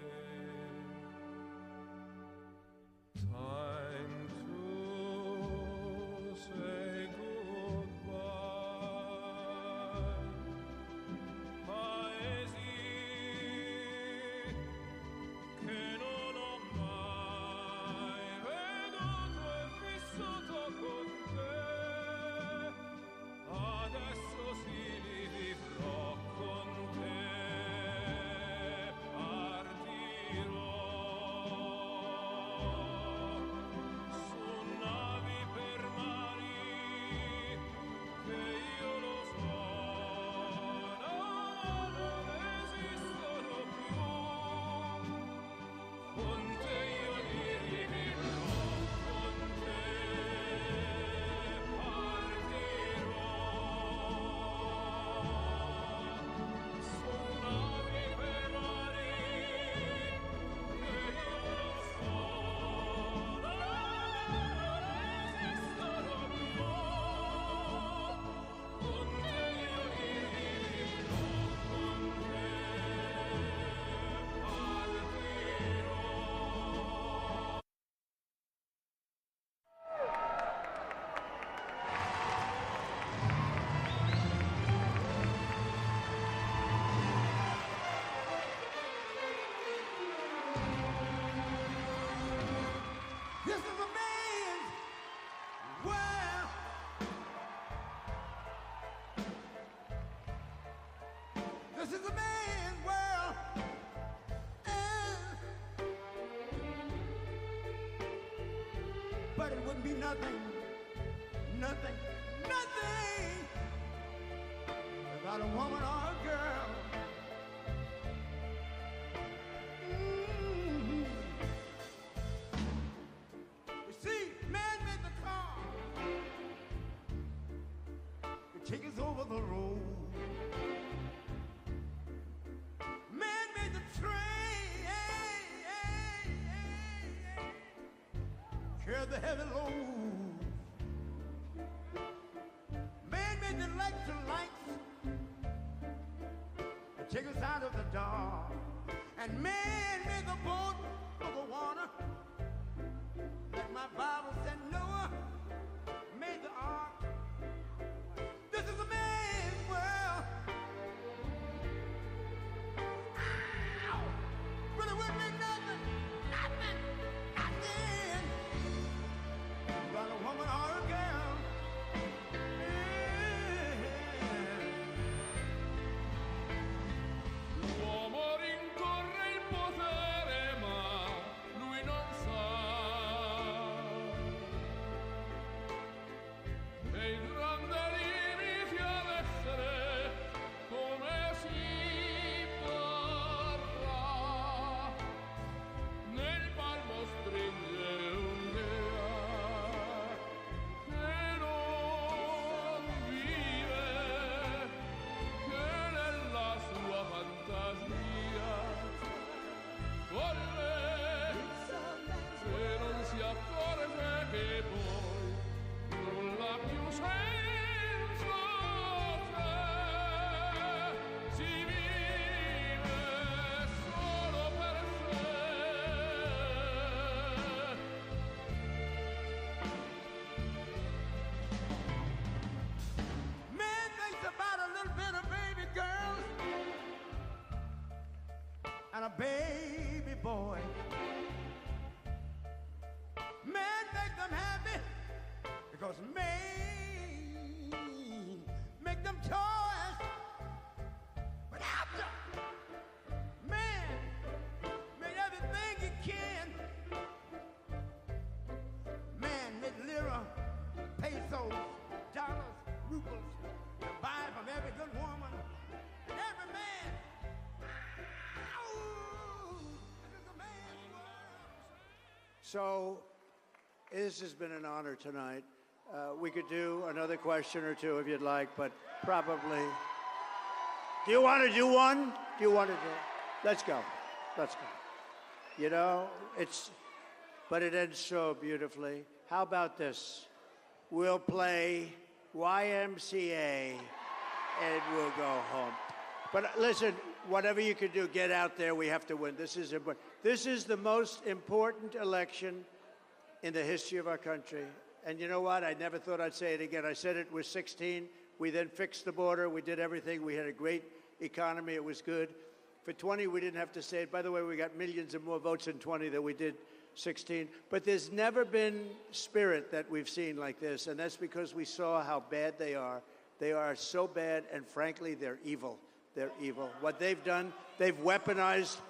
Time to say goodbye. Paesi che non ho mai veduto e vissuto con te. Adesso sì li vivrò con te. Partirò su navi per mari che io lo so non esistono più. Con te io li vivrò, con te partirò su navi per mari che io lo so non esistono più. Con te io li vivrò, con te partirò. This is a man's world. This is a man's world. But it wouldn't be nothing, nothing, nothing without a woman or a girl. You see, man made the car to take us over the road. Man made the train, carry the heavy load. Man made the electric lights to take us out of the dark. And man made the boat for the water, like my Bible said Noah made the ark. This is a man's world. Ow! But it wouldn't make nothing, nothing, nothing about a woman or a girl. L'uomo rincorre il potere, ma lui non sa nei grandi limiti ad essere come si vorrà. Nel palmo stringe un'idea che non vive, che nella sua fantasia corre, se non si accorge che poi nulla più senso c'è, si vive solo per sé. Man thinks about a little bit of baby girls and a baby boy. Man make them happy because man make them toys. But after man made everything he can, man made lira, pesos, dollars, rubles to buy from every good woman and every man. Ow! This is a man's world. So, this has been an honor tonight. We could do another question or two if you'd like, but probably. Do you want to do one? Do you want to do? Let's go. Let's go. You know, but it ends so beautifully. How about this? We'll play YMCA and we'll go home. But listen, whatever you can do, get out there. We have to win. This is important. This is the most important election in the history of our country. And you know what? I never thought I'd say it again. I said it was 16. We then fixed the border. We did everything. We had a great economy. It was good. For 20, we didn't have to say it. By the way, we got millions of more votes in 20 than we did 16. But there's never been spirit that we've seen like this. And that's because we saw how bad they are. They are so bad, and frankly, they're evil. They're evil. What they've done, they've weaponized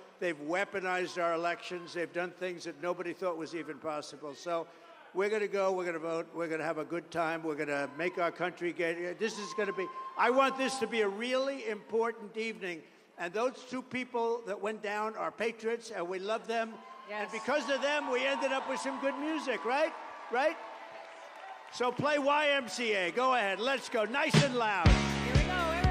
our elections. They've done things that nobody thought was even possible. So we're going to go, we're going to vote, we're going to have a good time, we're going to make our country great. This is going to be, I want this to be a really important evening. And those two people that went down are patriots, and we love them. Yes. And because of them, we ended up with some good music, right? Right? So play YMCA. Go ahead. Let's go. Nice and loud. Here we go, everybody.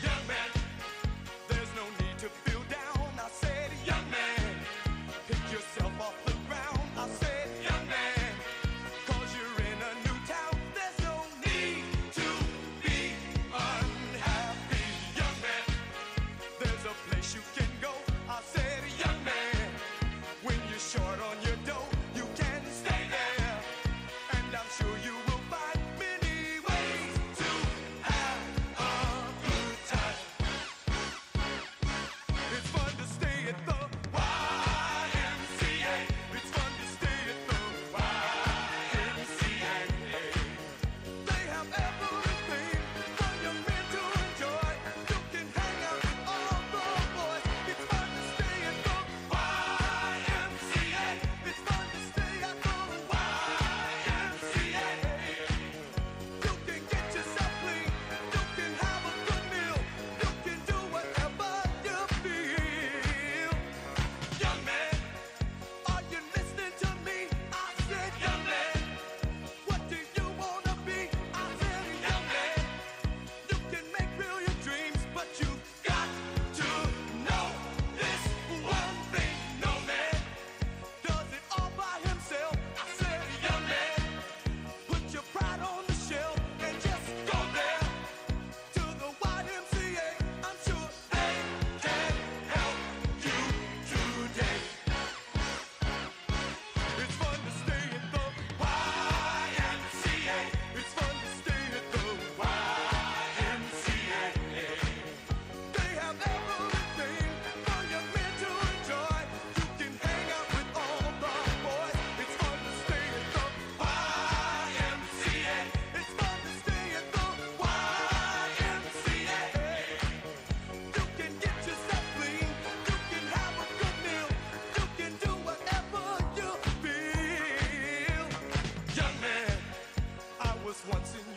Young man, there's no need to feel down. I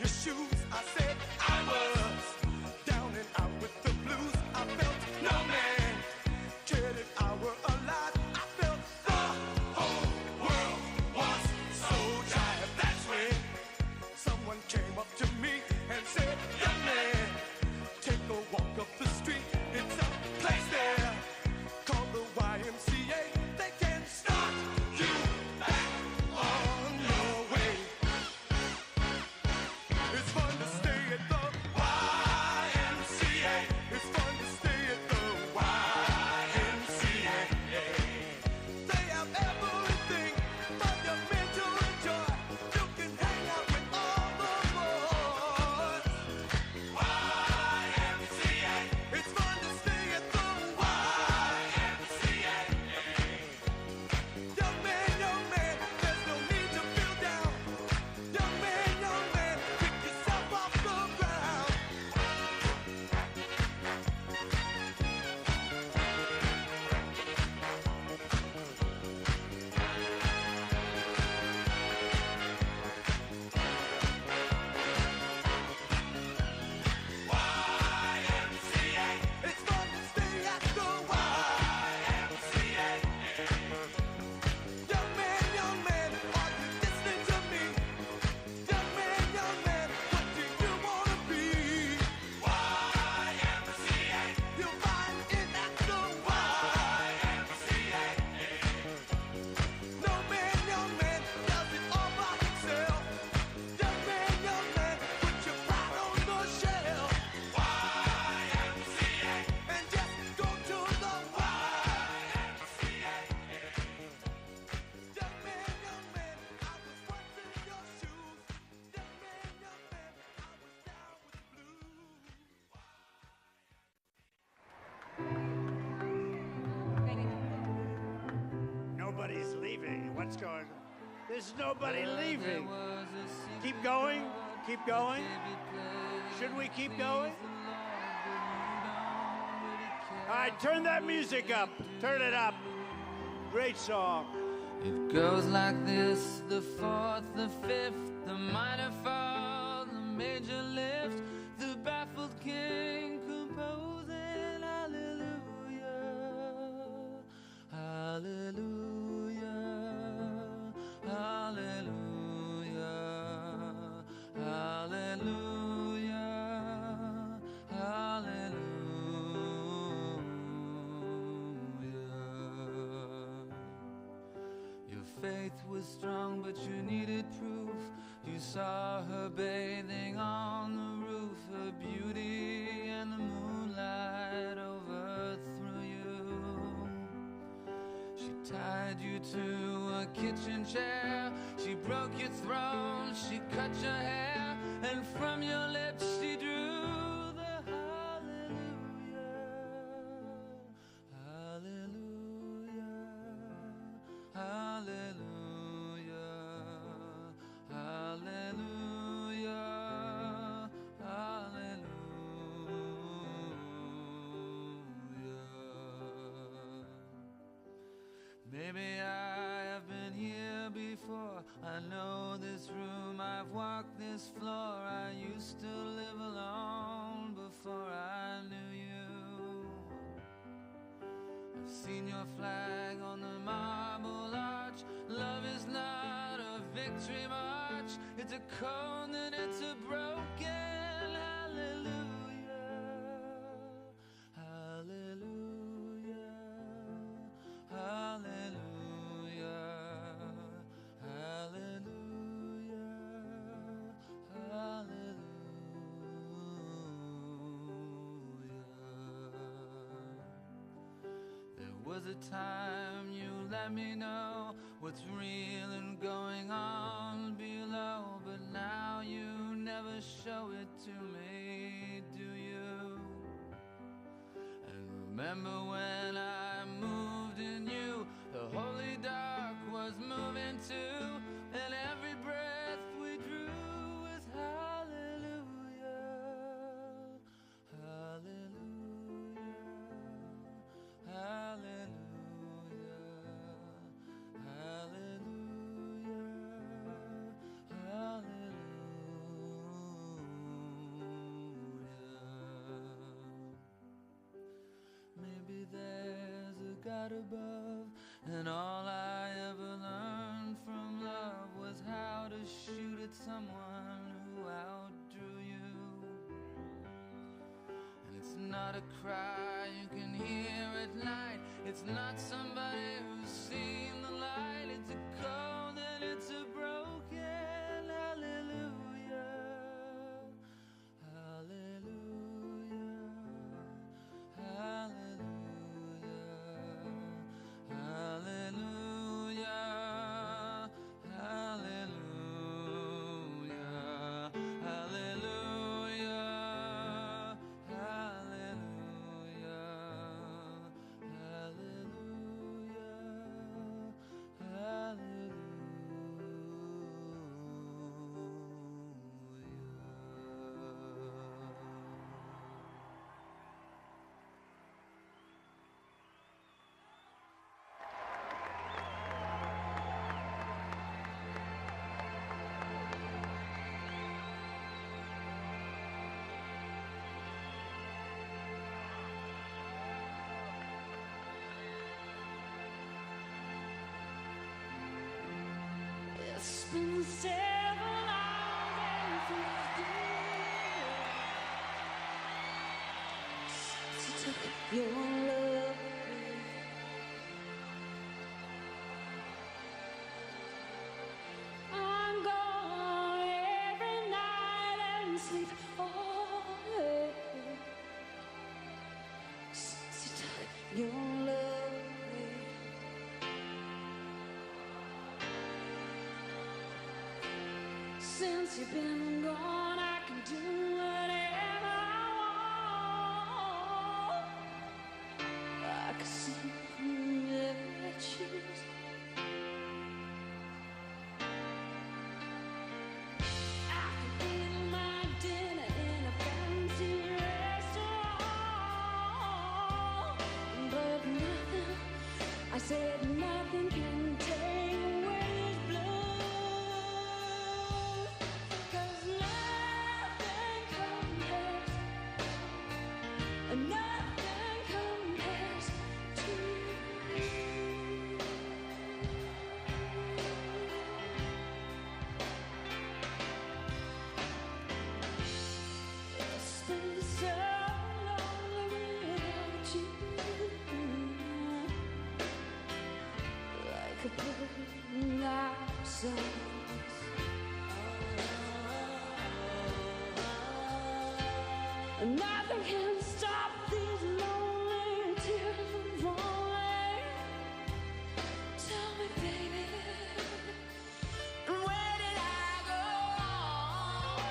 your shoes. I said I was down and out with the blues. I felt no man cared if I were alive. I felt the whole world was so tired. That's when someone came up to me and said, young man, take a walk up the street. It's a place there called the YMCA. They can start you back on your way. It's fun to stay at the YMCA. It's fun to stay at the YMCA. They have everything for your mental enjoy. You can hang out with all the boys. YMCA. It's fun to stay at the YMCA. Young man, there's no need to feel down. Young man, pick yourself off the ground. YMCA. It's fun to stay at the YMCA. Young man, are you listening to me? Young man, what do you wanna be? YMCA. You'll find it at the YMCA. No man, young man, does it all by himself. Young man, put your pride on the shelf. YMCA. And just go to the YMCA. Young man, I was once in your shoes. Young man, I was down with the blues. Nobody's leaving. What's going on? There's nobody leaving. Keep going. Keep going. Should we keep going? All right, turn that music up. Turn it up. Great song. It goes like this: the fourth, the fifth, the minor fall, the major lift, the baffled king composing hallelujah, hallelujah, hallelujah, hallelujah, hallelujah. Your faith was strong, but you needed proof. You saw her bathing on the roof, her beauty and the moonlight overthrew you. She tied you to a kitchen chair, she broke your throne, she cut your hair, and from your lips she drew the hallelujah, hallelujah, hallelujah, hallelujah, hallelujah. Maybe I have been here before. I know this room, I've walked this floor. I used to live alone before I knew you. I've seen your flag on the marble arch. Love is not a victory march. It's a cold and it's a broken hallelujah, hallelujah, hallelujah, hallelujah, hallelujah. There was a time you let me know what's real and going on below, but now you never show it to me, do you? And remember when I moved in you, the holy dark was moving too, and every breath we drew was hallelujah, hallelujah, hallelujah, hallelujah, hallelujah. someone who outdrew you. And it's not a cry you can hear at night. It's not somebody who's seen the light. It's a cold and it's a broken hallelujah. Hallelujah. Hallelujah. Hallelujah. Hallelujah. Hallelujah. It's been 7 hours since you took your love away. I'm gone every night and sleep all day since you took your love away. Since you've been gone, I can do whatever I want. I can sing whenever I choose. I can eat my dinner in a fancy restaurant, but nothing, I said nothing can take away this blues. 'Cause nothing compares to you. It's been so long without you, like a broken out song. Nothing can stop these lonely tears from falling. Tell me, baby, where did I go wrong?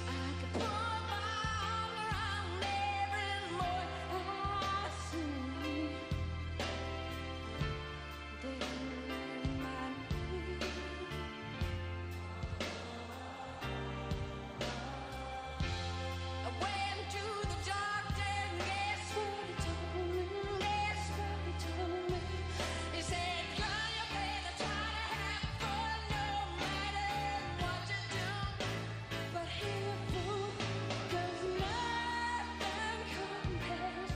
I could put my arm around every boy I see. They remind me. I went to the doctor and guess what he told me? Guess what he told me? He said, girl, you better try to have fun no matter what you do. But here, fool, 'cause nothing compares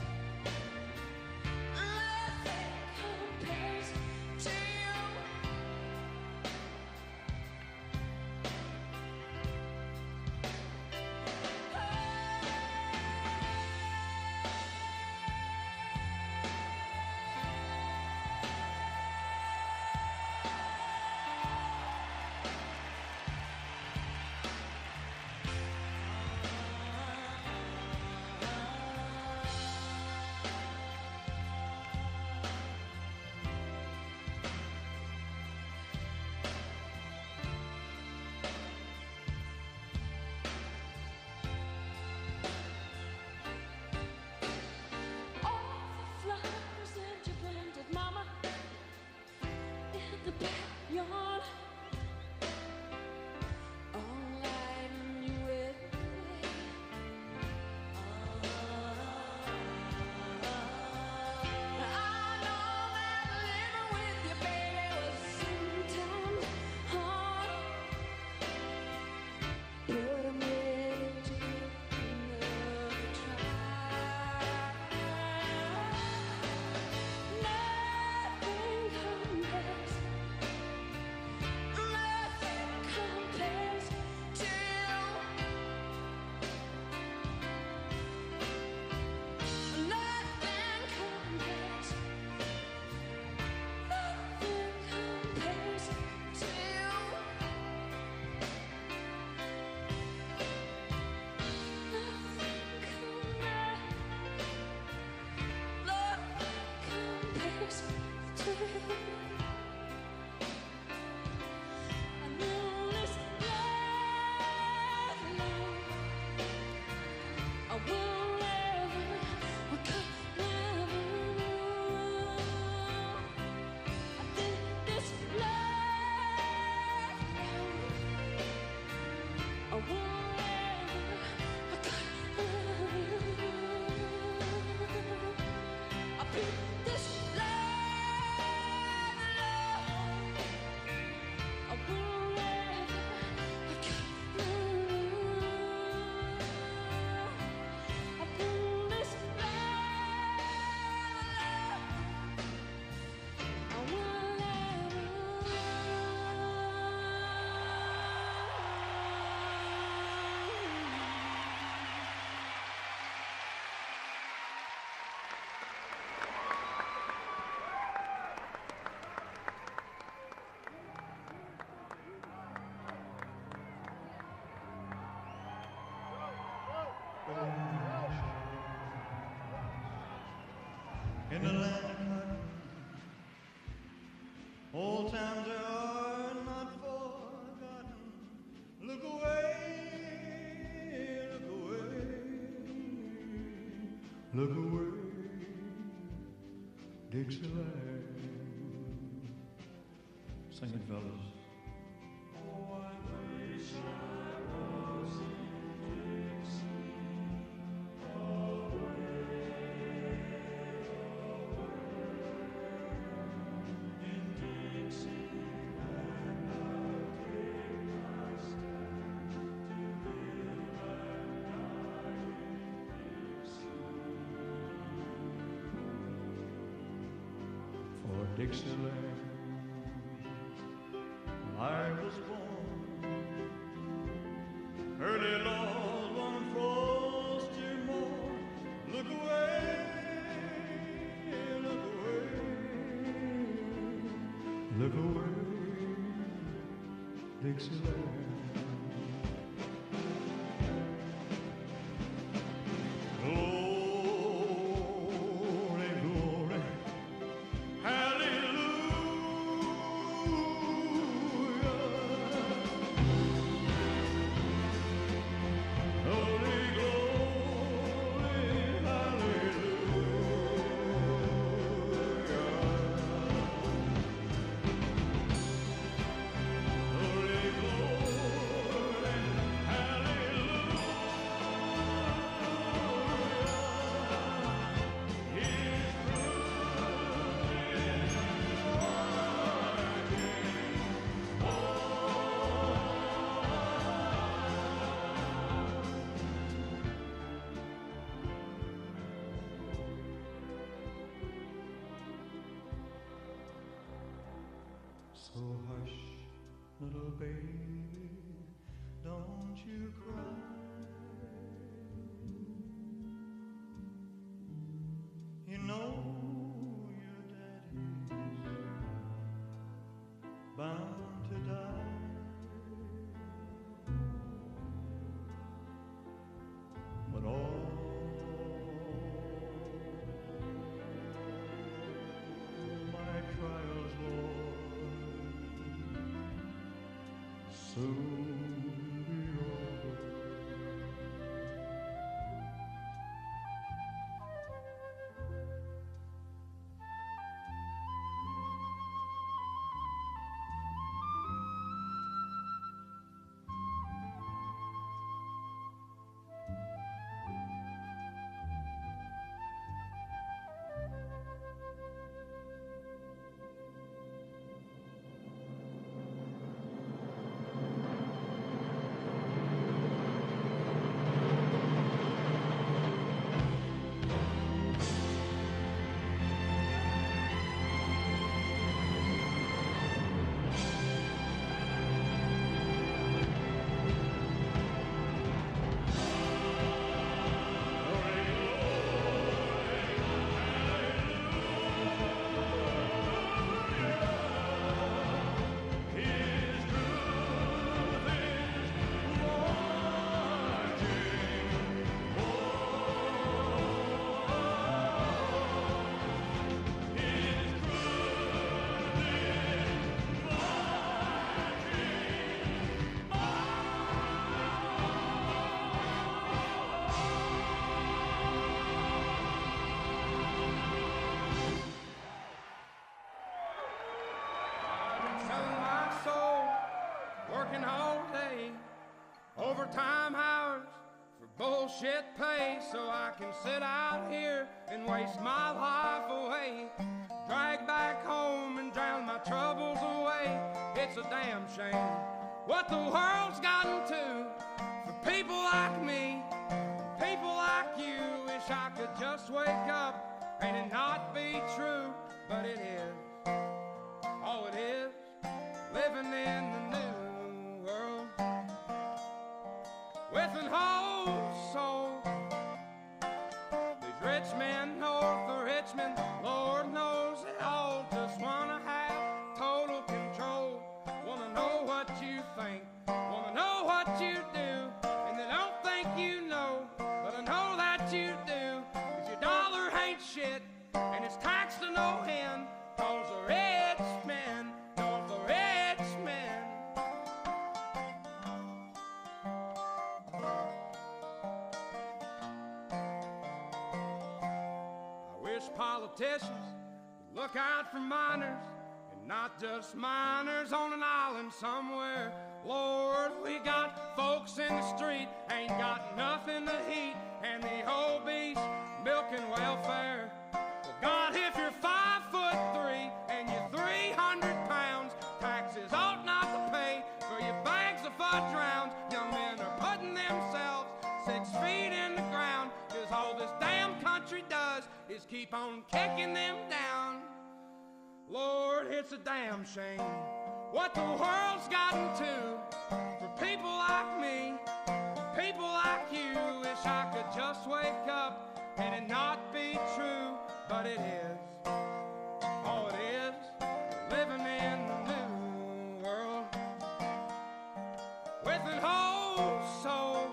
to you. All the flowers that you planted, Mama, in the backyard, all lighting you with way. I know that living with you, baby, was sometimes hard, but I'm ready to give another try. Nothing compares Old times are not forgotten. Look away, look away, look away, Dixieland. Sing it, fellas. Oh, I wish I was in Dixie. Dixieland, I was born early Lord one frosty morn. Look away, look away, look away, Dixieland. So hush, little baby, don't you cry. You know your daddy's bound to die. But all my trials, Lord, soon be over. Selling my soul, working all day, overtime hours for bullshit pay, so I can sit out here and waste my life away, drag back home and drown my troubles away. It's a damn shame what the world's gotten to for people like me, people like you. Wish I could just wake up and it not be true, but it is. Oh, it is. Living in the new world with an whole soul. These rich men north of Richmond, Lord knows they all just wanna have total control. Wanna know what you think, wanna know what you do, and they don't think you know, but I know that you do. 'Cause your dollar ain't shit, and it's taxed to no end, 'cause the rich men politicians look out for miners, and not just miners on an island somewhere. Lord, we got folks in the street, ain't got nothing to eat, and the obese milking welfare. Well, God, if you're 5'3" and you're 300 pounds, taxes ought not to pay for your bags of fudge rounds. Young men are putting themselves 6 feet in the ground, 'cause all this damn country does is keep on kicking them down. Lord, it's a damn shame what the world's gotten to for people like me, people like you. Wish I could just wake up and it not be true, but it is. Oh, it is. Living in the new world with an whole soul.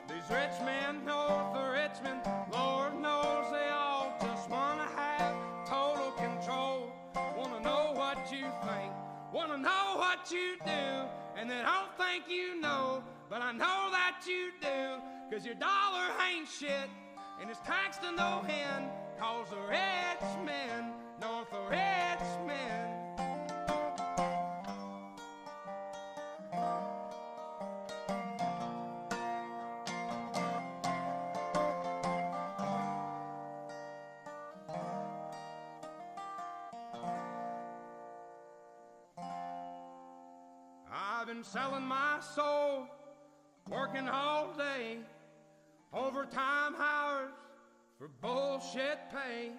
These rich men north of Richmond, Lord knows they all just want to have total control. Want to know what you think, want to know what you do, and they don't think you know, but I know that you do, 'cause your dollar ain't shit, and it's taxed to no end, 'cause the rich men north of Richmond. I've been selling my soul, working all day, overtime hours for bullshit pay.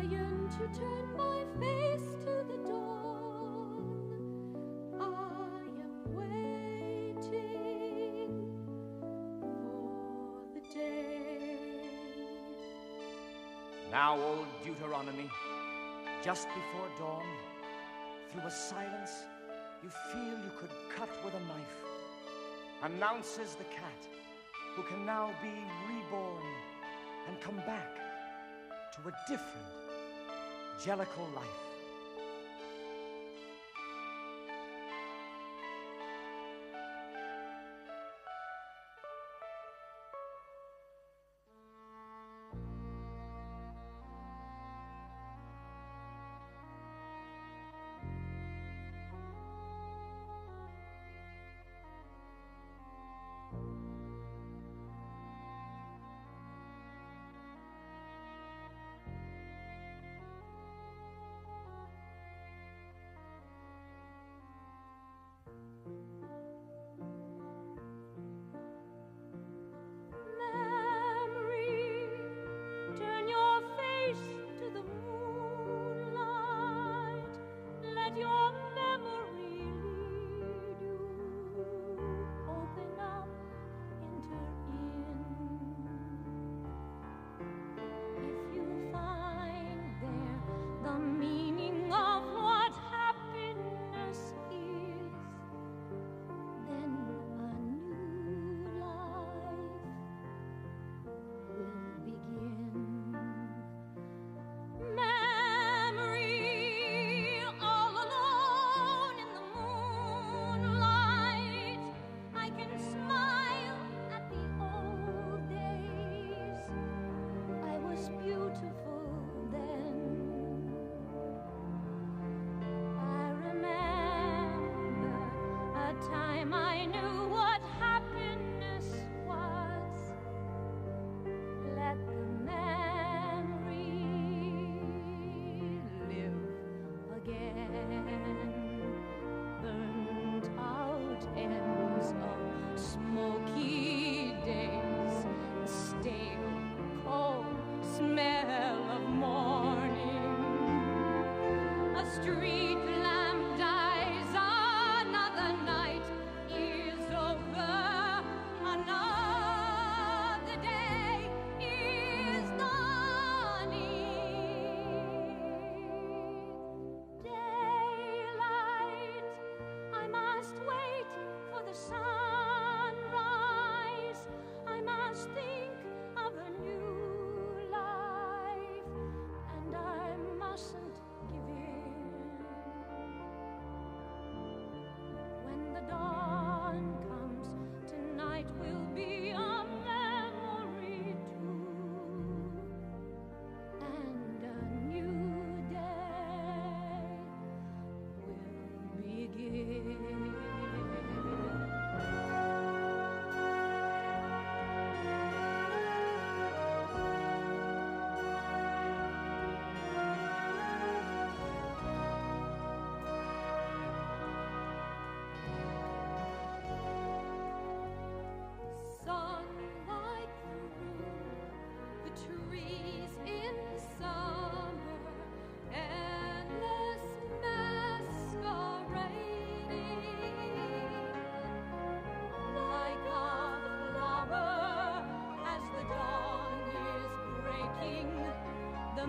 yearn to turn my face to the dawn. I am waiting for the day. Now, old Deuteronomy, just before dawn, through a silence you feel you could cut with a knife, announces the cat who can now be reborn and come back to a different Jellicle life. Turn your face to the moonlight. Let your memory lead you. Open up, enter in. If you find there the meaning of what happiness is, then a new life will begin. Memory, all alone in the moonlight, I can smile at the old days. I was beautiful then. I remember a time I knew what happiness was. Let the memory live again. Burnt out ends of smoky days, stale, cold smell of morning. A street lamp dies, another night is over, another day is dawning. Daylight, I must wait for the sunrise. I must think of a new life, and I mustn't give in. When the dawn comes, tonight will be a memory too, and a new day will begin. Sunlight through the trees in summer, endless masquerading, like a flower as the dawn is breaking. The